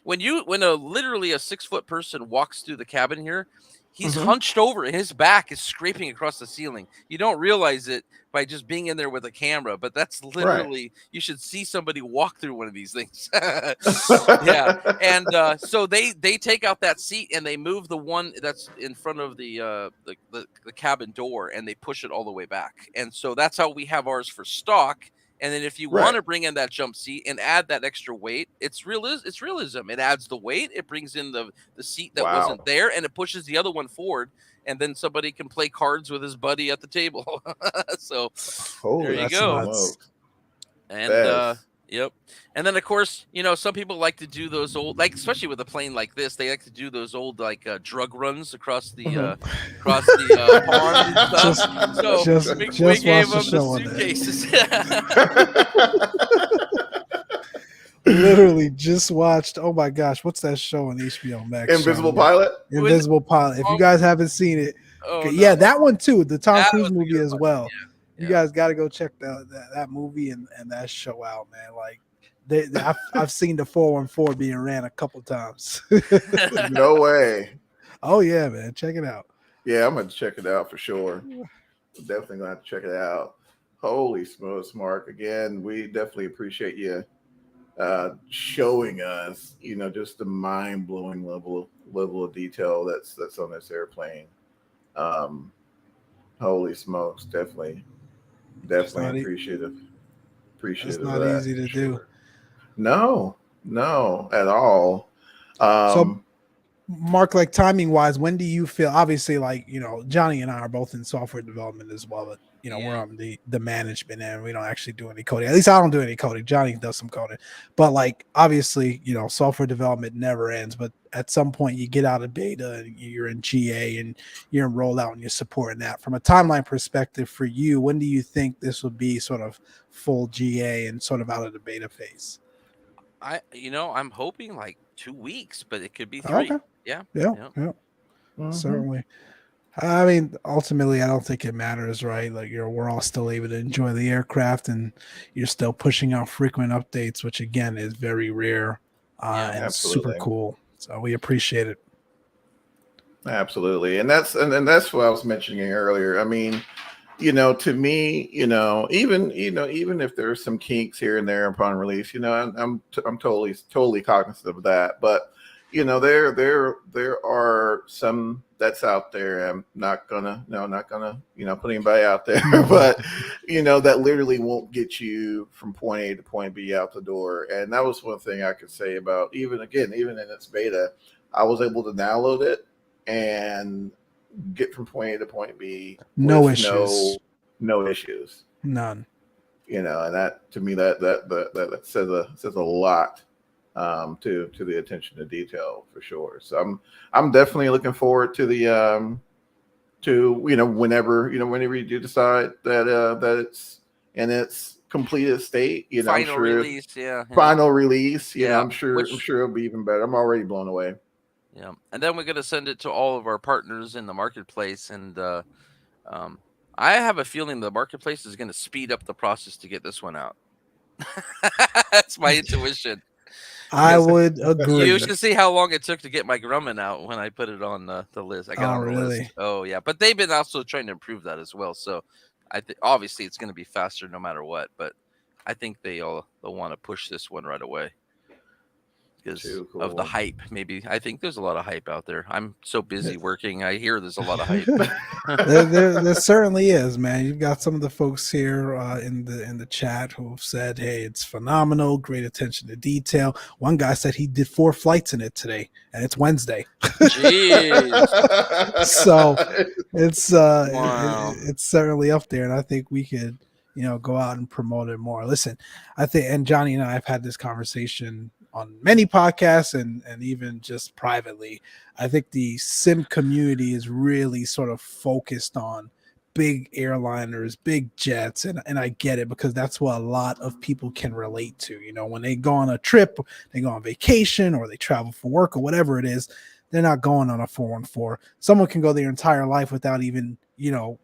When literally a 6-foot person walks through the cabin here, he's hunched over and his back is scraping across the ceiling. You don't realize it by just being in there with a camera, but that's literally, you should see somebody walk through one of these things. Yeah. And so they take out that seat and they move the one that's in front of the cabin door and they push it all the way back. And so that's how we have ours for stock. And then if you want to bring in that jump seat and add that extra weight, it's realism. It adds the weight, it brings in the seat that wasn't there, and it pushes the other one forward, and then somebody can play cards with his buddy at the table. So there you go. And yep. And then of course, some people like to do those old, like especially with a plane like this, they like to do those old like drug runs across the pond and stuff. So we gave them the suitcases. Literally just watched. Oh my gosh, what's that show on HBO Max? Invisible Pilot. Invisible Pilot. If you guys haven't seen it, that one too. The Tom Cruise movie as well. Yeah. You guys got to go check that movie and that show out, man. Like I've seen the 414 being ran a couple times. No way. Oh yeah, man. Check it out. Yeah, I'm gonna check it out for sure. Definitely gonna have to check it out. Holy smokes, Mark. Again, we definitely appreciate you showing us, just the mind-blowing level of detail that's on this airplane. Holy smokes, definitely appreciative. It's not easy to do. No, at all. So, Mark, like timing wise, when do you feel? Obviously, like Johnny and I are both in software development as well, but we're on the management end. We don't actually do any coding. At least I don't do any coding. Johnny does some coding, but like obviously, software development never ends. But at some point, you get out of beta and you're in GA and you're in rollout and you're supporting that. From a timeline perspective for you, when do you think this will be sort of full GA and sort of out of the beta phase? I'm hoping like 2 weeks, but it could be 3. Okay. Yeah. Certainly. I mean, ultimately, I don't think it matters, right? Like, we're all still able to enjoy the aircraft, and you're still pushing out frequent updates, which again is very rare and super cool. So we appreciate it. Absolutely, and that's what I was mentioning earlier. I mean, to me, even if there's some kinks here and there upon release, I'm totally cognizant of that. But there are some that's out there. I'm not gonna put anybody out there, but that literally won't get you from point A to point B out the door. And that was one thing I could say about even in its beta, I was able to download it and get from point A to point B. No issues. No issues. None. you know, and that to me that says a lot to the attention to detail for sure. So I'm definitely looking forward to the whenever you do decide that it's in its completed state, you know, Final release, yeah. Final release, you know, Yeah, I'm sure it'll be even better. I'm already blown away. Yeah, and then we're gonna send it to all of our partners in the marketplace, and I have a feeling the marketplace is gonna speed up the process to get this one out. That's my intuition. I would agree. You should see how long it took to get my Grumman out when I put it on the list. I got on the list. Oh yeah, but they've been also trying to improve that as well. So I think obviously it's going to be faster no matter what. But I think they'll want to push this one right away because of the hype. Maybe I think there's a lot of hype out there. I'm so busy working. I hear there's a lot of hype. there certainly is, man. You've got some of the folks here in the chat who have said, "Hey, it's phenomenal, great attention to detail." One guy said he did 4 flights in it today, and it's Wednesday. Jeez. So it's wow. it's certainly up there, and I think we could, you know, go out and promote it more. Listen, I think, and Johnny and I have had this conversation on many podcasts and even just privately. I think the sim community is really sort of focused on big airliners, big jets, and I get it because that's what a lot of people can relate to. You know, when they go on a trip, they go on vacation, or they travel for work, or whatever it is, they're not going on a 414. Someone can go their entire life without even, you know,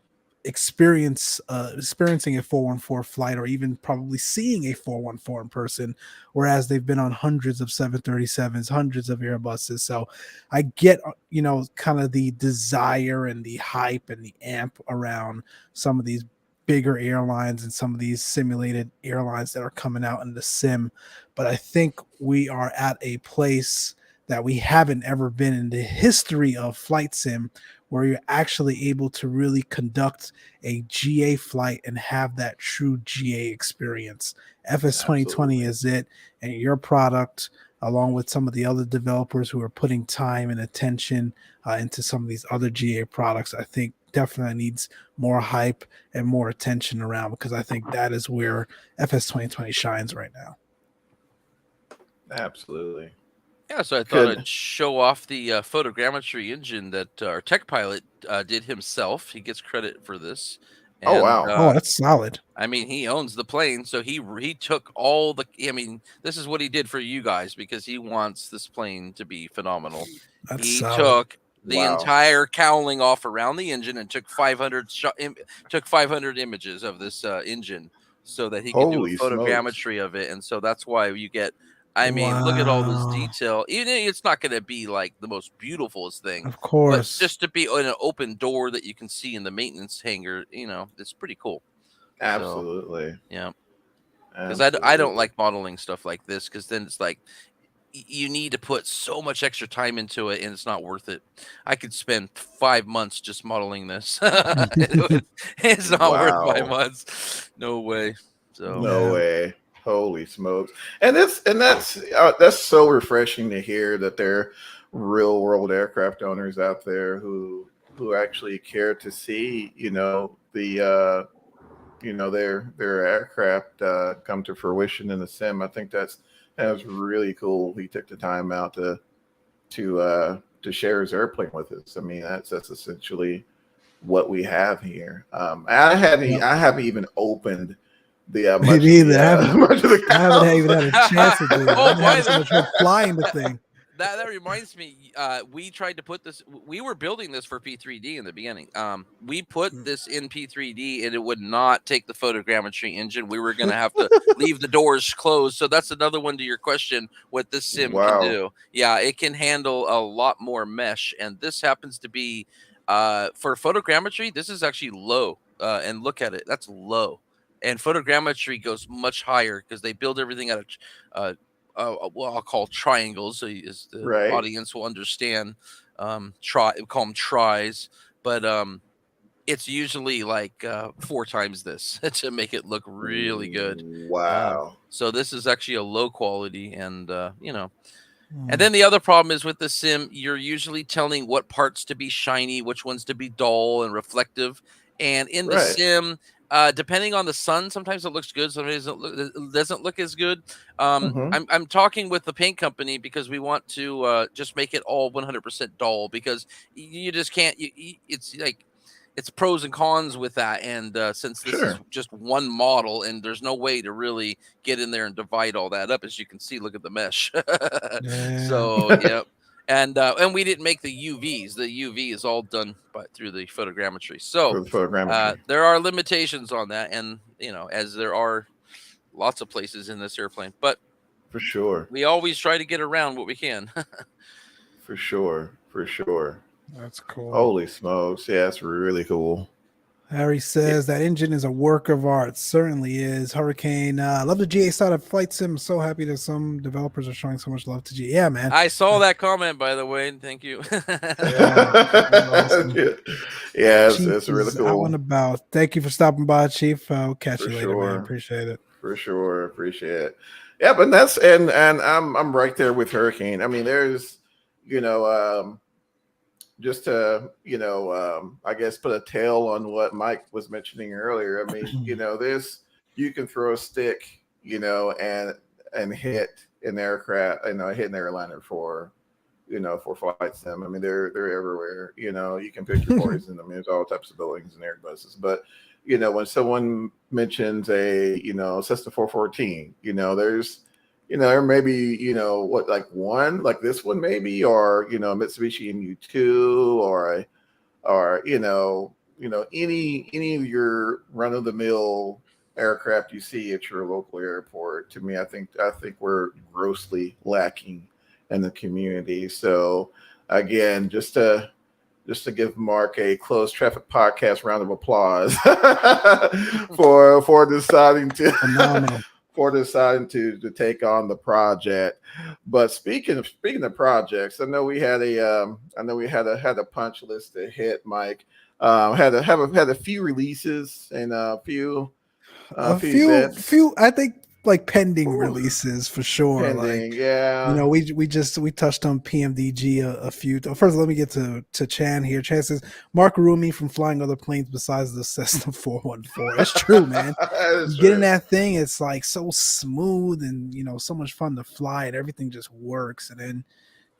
experiencing a 414 flight, or even probably seeing a 414 in person, whereas they've been on hundreds of 737s, hundreds of Airbuses. So I get, you know, kind of the desire and the hype and the amp around some of these bigger airlines and some of these simulated airlines that are coming out in the sim, but I think we are at a place that we haven't ever been in the history of flight sim, where you're actually able to really conduct a GA flight and have that true GA experience. FS 2020 is it, and your product, along with some of the other developers who are putting time and attention into some of these other GA products, I think definitely needs more hype and more attention around, because I think that is where FS 2020 shines right now. Absolutely. Yeah, so I thought I'd show off the photogrammetry engine that our tech pilot did himself. He gets credit for this. And, oh, wow. That's solid. I mean, he owns the plane, so he took all the... I mean, this is what he did for you guys, because he wants this plane to be phenomenal. He took the entire cowling off around the engine and took 500 images of this engine so that he could do a photogrammetry of it. And so that's why you get... I mean, look at all this detail. Even it's not going to be like the most beautifulest thing, of course, but just to be in an open door that you can see in the maintenance hangar, you know, it's pretty cool. Absolutely. So, yeah. Because I don't like modeling stuff like this, because then it's like you need to put so much extra time into it, and it's not worth it. I could spend 5 months just modeling this. It's not worth 5 months. No way. So no way. Holy smokes. And that's so refreshing to hear that there are real world aircraft owners out there who actually care to see, you know, the their aircraft come to fruition in the sim. I think that was really cool. He took the time out to share his airplane with us. I mean, that's essentially what we have here. I haven't even opened I haven't even had a chance to do it. I haven't so much fun flying the thing. That reminds me, we tried to put this. We were building this for P3D in the beginning. We put this in P3D, and it would not take the photogrammetry engine. We were going to have to leave the doors closed. So that's another one to your question. What this sim can do? Yeah, it can handle a lot more mesh, and this happens to be for photogrammetry. This is actually low, and look at it. That's low. And photogrammetry goes much higher because they build everything out of what I'll call triangles, so as the audience will understand. We call them tries, but it's usually like 4 times this to make it look really good. Wow! So this is actually a low quality, and you know. And then the other problem is with the sim, you're usually telling what parts to be shiny, which ones to be dull and reflective, and in the sim. Depending on the sun, sometimes it looks good, sometimes it doesn't look as good. Mhm. I'm talking with the paint company because we want to just make it all 100% dull, because you just can't. It's like it's pros and cons with that, and since this is Sure. just one model, and there's no way to really get in there and divide all that up, as you can see. Look at the mesh. Yeah. So yeah. And we didn't make the UVs. The UV is all done through the photogrammetry. So For the photogrammetry. there are limitations on that, and as there are lots of places in this airplane, but For sure. we always try to get around what we can. For sure. For sure. That's cool. Holy smokes. Yeah, that's really cool. Harry says that engine is a work of art. Certainly is. Hurricane. Love the GA side of Flight Sim. So happy that some developers are showing so much love to GA. Yeah, man. I saw that comment, by the way. Thank you. Awesome. Yeah, Chief it's really is out cool. and about. Thank you for stopping by, Chief. I'll catch For you later, man. sure. Appreciate it. For sure. Appreciate it. Yeah, but that's and I'm right there with Hurricane. I mean, there's just to I guess put a tail on what Mike was mentioning earlier. I mean, this, you can throw a stick, and hit an aircraft, hit an airliner for Flight Sim. I mean, they're everywhere. You can pick your poison. I mean, there's all types of buildings and Airbuses. But when someone mentions a Cessna 414, there's there may be like one, like this one maybe, or Mitsubishi MU2, or any of your run of the mill aircraft you see at your local airport. To me, I think we're grossly lacking in the community. So again, just to give Mark a Closed Traffic Podcast round of applause for deciding to Phenomenal. to take on the project. But speaking of projects, I know we had a punch list to hit, Mike. Had a few releases and a few events. I think, like, pending releases for sure. Pending, like, yeah. we touched on PMDG a few. First, let me get to Chan here. Chan says Mark Rumi from flying other planes besides the Cessna 414. It's true, man. Getting that thing, it's like so smooth and so much fun to fly, and everything just works. And then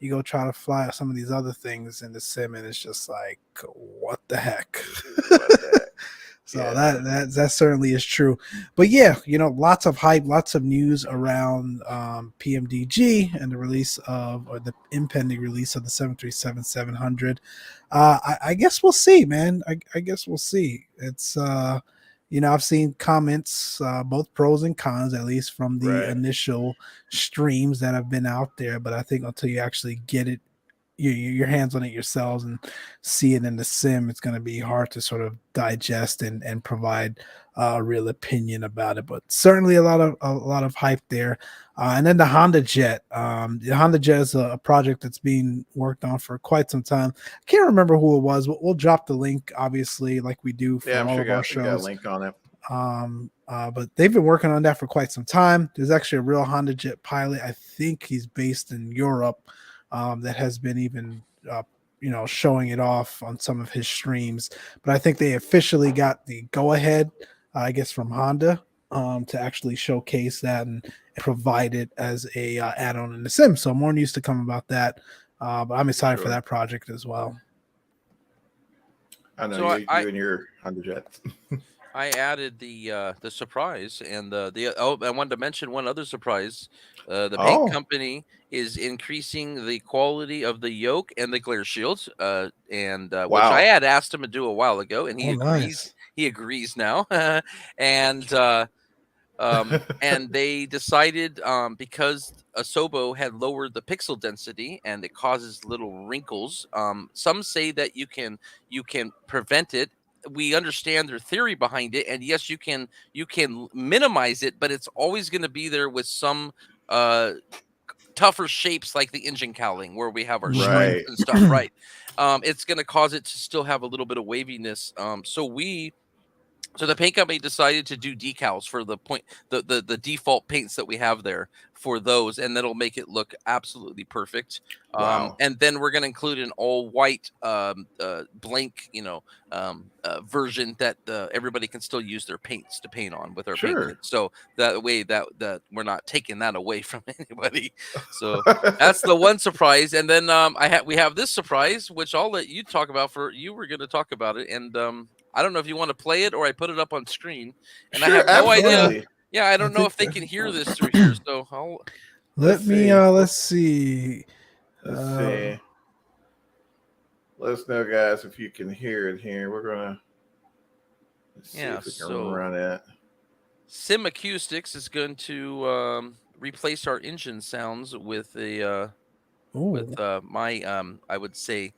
you go try to fly some of these other things in the sim, and it's just like, what the heck? So yeah. that certainly is true. But yeah, lots of hype, lots of news around PMDG and the release or the impending release of the 737-700. I guess we'll see, man. I guess we'll see. It's I've seen comments, both pros and cons, at least from the initial streams that have been out there. But I think until you actually get it, your hands on it yourselves and see it in the sim, it's going to be hard to sort of digest and provide a real opinion about it. But certainly a lot of hype there. And then the Honda Jet. The Honda Jet is a project that's being worked on for quite some time. I can't remember who it was, but we'll drop the link, obviously, like we do for all of our shows. Got a link on it. But they've been working on that for quite some time. There's actually a real Honda Jet pilot. I think he's based in Europe. That has been even, showing it off on some of his streams. But I think they officially got the go-ahead, I guess, from Honda to actually showcase that and provide it as a add-on in the sim. So more news to come about that. But I'm excited for that project as well. I know you and your Honda Jet. I added the surprise, and I wanted to mention one other surprise. The paint company is increasing the quality of the yoke and the glare shields, which I had asked him to do a while ago, and he agrees. Nice. He agrees now, and they decided because Asobo had lowered the pixel density and it causes little wrinkles. Some say that you can prevent it. We understand their theory behind it, and yes, you can minimize it, but it's always going to be there with some tougher shapes, like the engine cowling where we have our stripes and stuff. Right. It's going to cause it to still have a little bit of waviness. So we So the paint company decided to do decals for the default paints that we have there for those, and that'll make it look absolutely perfect. Wow. And then we're going to include an all white blank, version that everybody can still use their paints to paint on with our paint Sure. kits. So that way that we're not taking that away from anybody. So that's the one surprise. And then we have this surprise, which I'll let you talk about. You were going to talk about it, and I don't know if you want to play it or I put it up on screen, and Sure, I have no absolutely. idea. Yeah, I don't know if they can hear this through here. So let's see. Let's see. Let us know, guys, if you can hear it here. We're gonna see if we can run it. Sim Acoustics is going to replace our engine sounds with my I would say.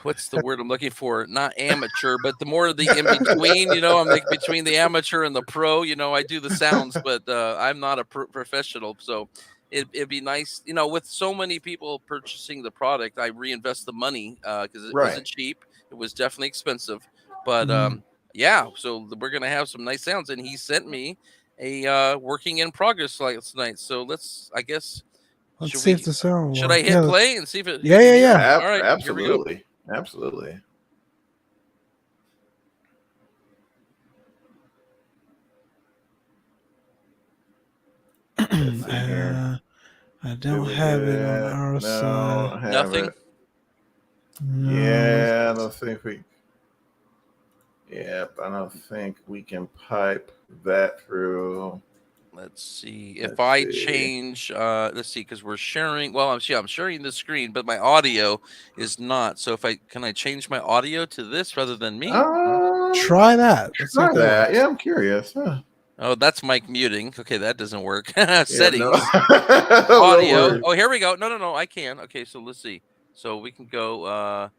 What's the word I'm looking for? Not amateur, but the more the in between. I'm like between the amateur and the pro. I do the sounds, but I'm not a professional. So it'd be nice, with so many people purchasing the product, I reinvest the money because it wasn't cheap. It was definitely expensive, but yeah. So we're gonna have some nice sounds, and he sent me a working in progress last night. So let's see if the sound. Should I hit play and see if it? Yeah. All right, absolutely, absolutely. I don't have it on our side. Nothing. No. Yeah, I don't think we. Yep, I don't think we can pipe that through. Let's see if I change. Let's see, because we're sharing. Well, I'm sharing the screen, but my audio is not. So can I change my audio to this rather than me? Try that. Try that. Yeah, I'm curious. Huh. Oh, that's mic muting. Okay, that doesn't work. Settings. No. Audio. Oh, here we go. No. I can. Okay, so let's see. So we can go.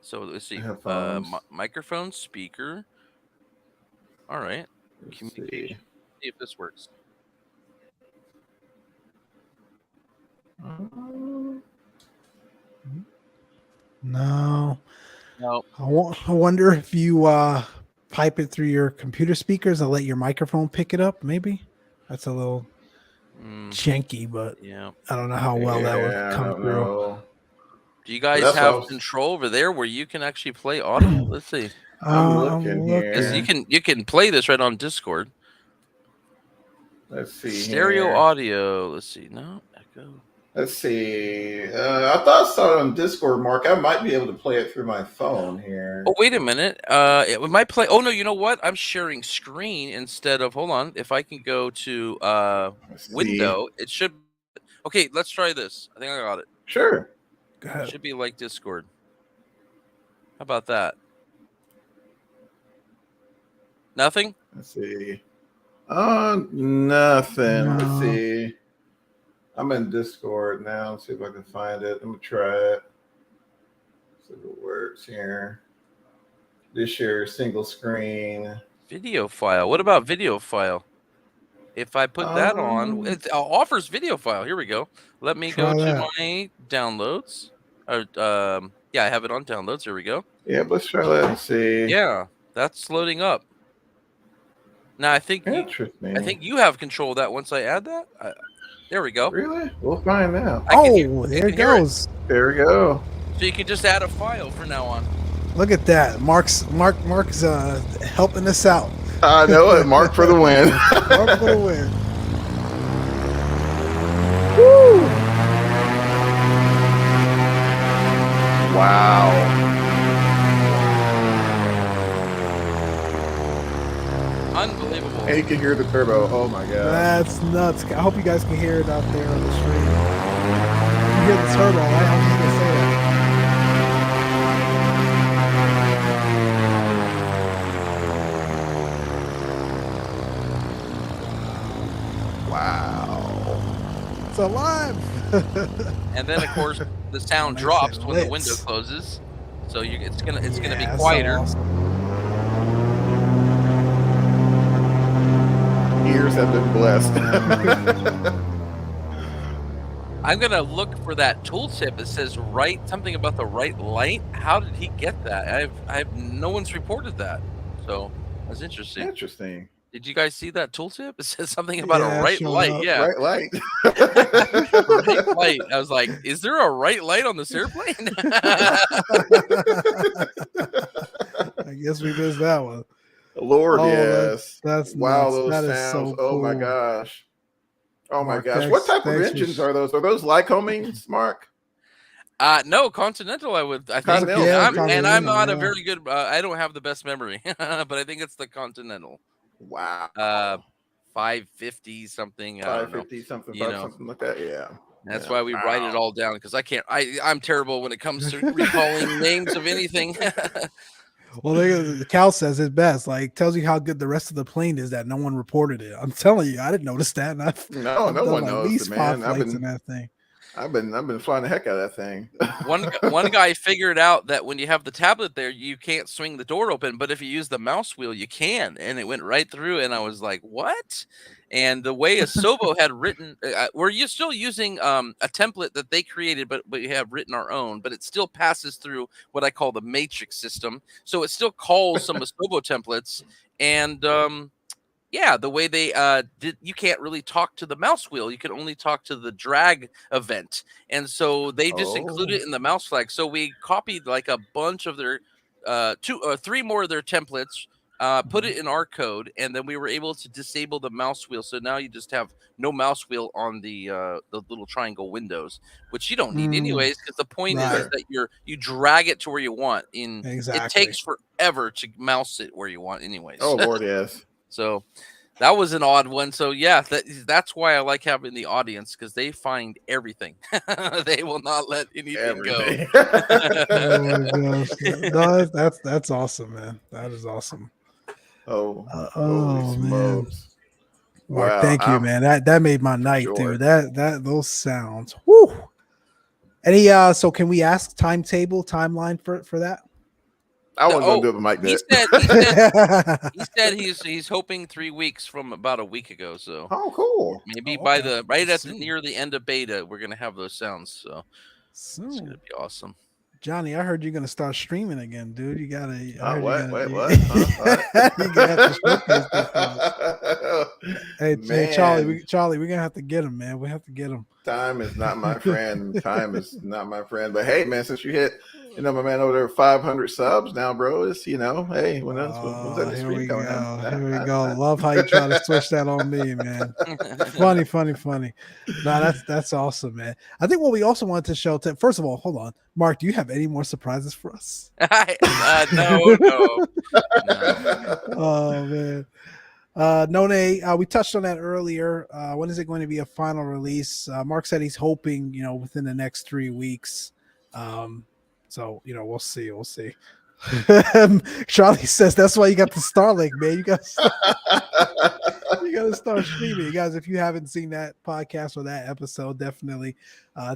So let's see. Microphone, speaker. All right. Communication. See if this works. No. I wonder if you pipe it through your computer speakers and let your microphone pick it up. Maybe that's a little janky, but yeah, I don't know how well that would come through. Do you guys have control over there where you can actually play audio? Let's see. I'm looking here. You can play this right on Discord. Let's see. Stereo audio. Let's see. No echo. Let's see. I thought I saw it on Discord, Mark. I might be able to play it through my phone here. Oh, wait a minute. It might play. Oh no, you know what? I'm sharing screen instead of. Hold on. If I can go to window, it should. Okay, let's try this. I think I got it. Sure. Go ahead. It should be like Discord. How about that? Nothing? Let's see. Nothing. No. Let's see. I'm in Discord now. Let's see if I can find it. Let me try it. See if it works here. This year, single screen. Video file. What about video file? If I put that on, it offers video file. Here we go. Let me go to my downloads. Yeah, I have it on downloads. Here we go. Yeah, let's try that and see. Yeah, that's loading up. Now I think you have control of that once I add that. There we go. Really? We'll find out. There it goes. There we go. So you can just add a file from now on. Look at that. Mark's helping us out. I know it. Mark for the win. Mark for the win. Woo! Wow. Unbelievable. And you can hear the turbo. Oh my god. That's nuts. I hope you guys can hear it out there on the stream. You hear the turbo, right? I was just gonna say that. Wow. It's alive. And then of course the sound drops when the window closes. So it's gonna be quieter. So awesome. Ears have been blessed. I'm gonna look for that tooltip. It says something about the right light. How did he get that? I've no one's reported that. So that's interesting. Interesting. Did you guys see that tooltip? It says something about a right sure light. enough. Yeah, Right light. right light. I was like, is there a right light on this airplane? I guess we missed that one. Lord, Oh, yes. that's wow, nuts. those That is sounds. so Oh my cool. gosh. Oh my Mark, gosh. What type of thanks for engines are those? Are those Lycomings, Mark? No, Continental. I think. Continental, Yeah, And I'm not yeah. a very good. I don't have the best memory, but I think it's the Continental. Wow. 550 something. I don't know. 550 something, You know. something like that. Yeah. That's Yeah. why we write it all down, because I can't. I'm terrible when it comes to recalling names of anything. Well, Cal says it best. Like, tells you how good the rest of the plane is that no one reported it. I'm telling you, I didn't notice that. And I've No done one at knows least it, 5 man. flights in that thing. I've been flying the heck out of that thing. One guy figured out that when you have the tablet there, you can't swing the door open, but if you use the mouse wheel, you can, and it went right through. And I was like, "What?" And the way Asobo had written, we're still using a template that they created, but we have written our own. But it still passes through what I call the matrix system, so it still calls some Asobo templates, and yeah, the way they you can't really talk to the mouse wheel. You can only talk to the drag event. And so they just include it in the mouse flag. So we copied like a bunch of their 2 or 3 more of their templates, put it in our code, and then we were able to disable the mouse wheel. So now you just have no mouse wheel on the little triangle windows, which you don't need anyways, because the point is that you drag it to where you want. It takes forever to mouse it where you want anyways. Oh Lord, yes. So that was an odd one. So yeah, that's why I like having the audience, because they find everything. They will not let anything go. Oh my gosh. No, that's awesome, man. That is awesome. Oh, holy smokes. Mark, Wow, thank you, man. That made my night, sure. dude. Those sounds. Woo. Any so can we ask timeline for that? I wasn't gonna do it, but Mike did. He said he's hoping 3 weeks from about a week ago. So cool. Maybe by near the end of beta, we're gonna have those sounds. So it's gonna be awesome. Johnny, I heard you're gonna start streaming again, dude. You gotta. What? You gotta have to showcase this. Hey, Charlie, we're gonna have to get him, man. We have to get him. Time is not my friend. Time is not my friend. But hey, man, since you hit, my man over there 500 subs now, bro. It's hey, when's that here stream we going go. out? Here we go. Love how you try to switch that on me, man. Funny. No, that's awesome, man. I think what we also wanted to show first of all, hold on, Mark. Do you have any more surprises for us? No. Oh man. None, we touched on that earlier. When is it going to be a final release? Mark said he's hoping, within the next 3 weeks. So, we'll see. Charlie says that's why you got the Starlink, man. You got to start streaming. You guys, if you haven't seen that podcast or that episode, definitely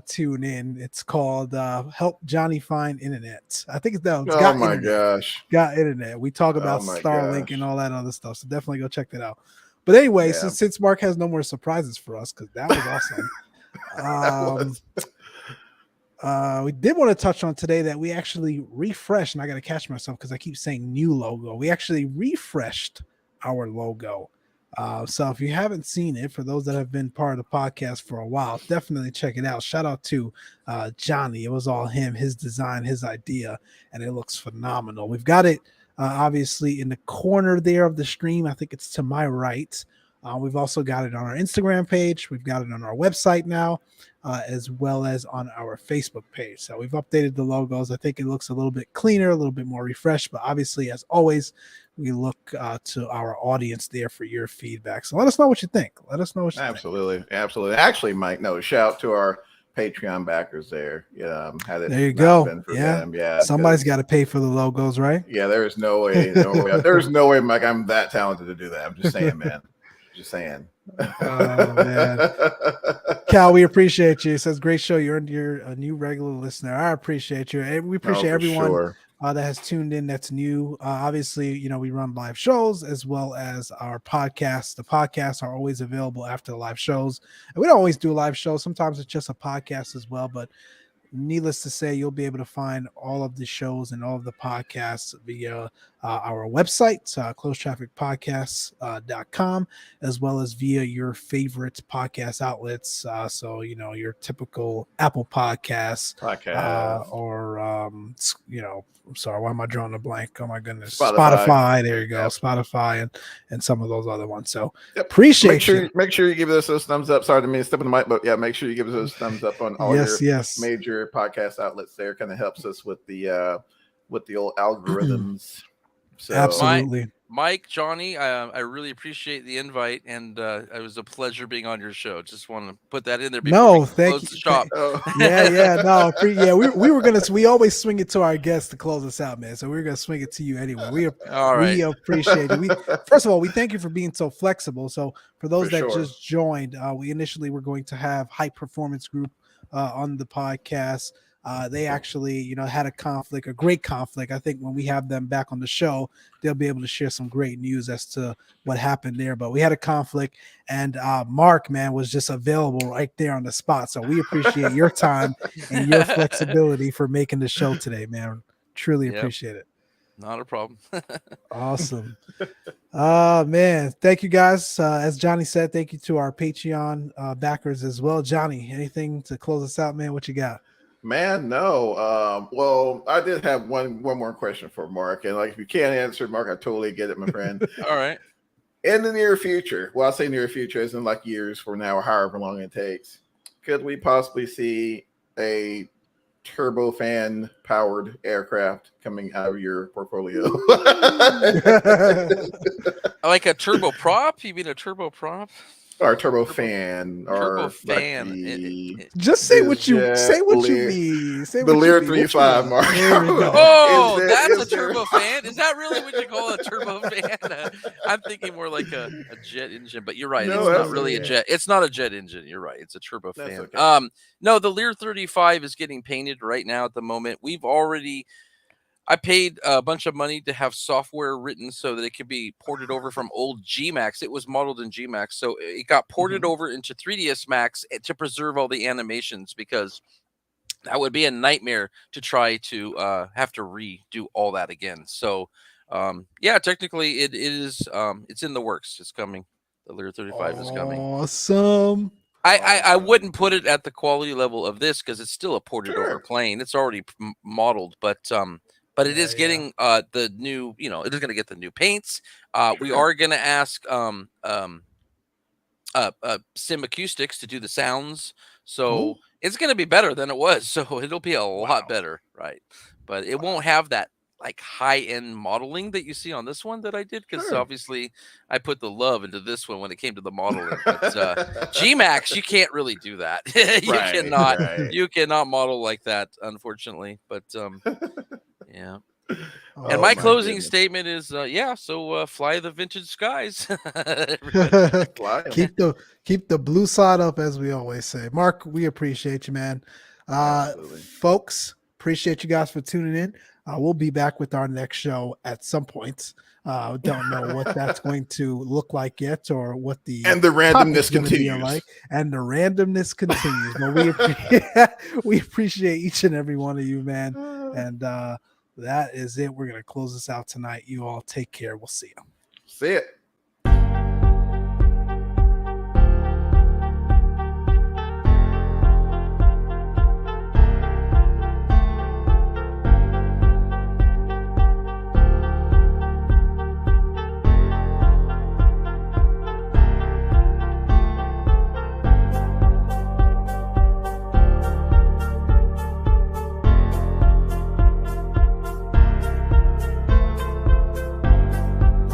tune in. It's called Help Johnny Find Internet. I think it's Got Internet. We talk about Starlink and all that other stuff. So definitely go check that out. But anyway, since Mark has no more surprises for us, because that was awesome. We did want to touch on today that we actually refreshed, and I got to catch myself because I keep saying new logo. We actually refreshed our logo. So if you haven't seen it, for those that have been part of the podcast for a while, definitely check it out. Shout out to Johnny. It was all him, his design, his idea, and it looks phenomenal. We've got it obviously in the corner there of the stream. I think it's to my right. We've also got it on our Instagram page. We've got it on our website now, as well as on our Facebook page. So we've updated the logos. I think it looks a little bit cleaner, a little bit more refreshed. But obviously, as always, we look to our audience there for your feedback. So let us know what you think. Let us know what you think. Absolutely. Actually, Mike, shout out to our Patreon backers there. There you go. Yeah. Somebody's got to pay for the logos, right? Yeah, there's no way. There's no way, Mike, I'm that talented to do that. I'm just saying, man. Just saying. Oh man, Cal, we appreciate you. It says great show. You're a new regular listener. I appreciate you. We appreciate everyone that has tuned in that's new. Obviously, you know, we run live shows as well as our podcasts. The podcasts are always available after the live shows. And we don't always do live shows. Sometimes it's just a podcast as well, but needless to say, you'll be able to find all of the shows and all of the podcasts via our website, closetrafficpodcasts.com, as well as via your favorite podcast outlets. So, you know, your typical Apple Podcasts, or, you know, I'm sorry, why am I drawing a blank? Oh my goodness. Spotify. There you go. Yep. Spotify and some of those other ones. So appreciate Make sure you give us those thumbs up. Sorry to me step on the mic, but yeah, make sure you give us those thumbs up on all your major podcast outlets there. Kind of helps us with the old algorithms. So, absolutely. Mike, Johnny, I really appreciate the invite, and it was a pleasure being on your show. Just want to put that in there before we close the shop. We were gonna. We always swing it to our guests to close us out, man. So we were gonna swing it to you anyway. We appreciate it. First of all, we thank you for being so flexible. So for those that just joined, we initially were going to have High Performance Group on the podcast. They actually, you know, had a great conflict. I think when we have them back on the show, they'll be able to share some great news as to what happened there. But we had a conflict, and Mark, man, was just available right there on the spot. So we appreciate your time and your flexibility for making the show today, man. Truly appreciate it. Not a problem. Awesome. Man, thank you guys. As Johnny said, thank you to our Patreon backers as well. Johnny, anything to close us out, man? What you got? Man, no. Well, I did have one more question for Mark, and like if you can't answer, Mark, I totally get it, my friend. All right. In the near future, well, I'll say near future, as in like years from now, or however long it takes, could we possibly see a turbofan powered aircraft coming out of your portfolio? Like a turboprop? You mean a turboprop? Or turbofan, or just say what you mean. Say the Lear 3.5, Mark. Oh, that's a turbofan. Is that really what you call a turbofan? I'm thinking more like a jet engine, but you're right. No, it's not really a jet. It's not a jet engine. You're right. It's a turbofan. Okay. No, the Lear 35 is getting painted right now at the moment. I paid a bunch of money to have software written so that it could be ported over from old GMAX. It was modeled in GMAX. So it got ported over into 3ds Max to preserve all the animations, because that would be a nightmare to try to have to redo all that again. So, technically it is, it's in the works. It's coming. The Lear 35 is coming. Awesome. I wouldn't put it at the quality level of this, because it's still a ported over plane. It's already modeled, but it is getting the new, you know, it is going to get the new paints. We are going to ask Sim Acoustics to do the sounds. So it's going to be better than it was. So it'll be a lot better. Right. But it won't have that like high-end modeling that you see on this one that I did, because obviously I put the love into this one when it came to the modeling. But GMAX, you can't really do that. You cannot model like that, unfortunately. But yeah. And my closing statement is so fly the vintage skies. keep the blue side up, as we always say. Mark, we appreciate you, man. Folks, appreciate you guys for tuning in. We'll be back with our next show at some point. Don't know what that's going to look like yet, or what the randomness continues. And the randomness continues. But we appreciate each and every one of you, man. And that is it. We're gonna close this out tonight. You all take care. We'll see you. See it.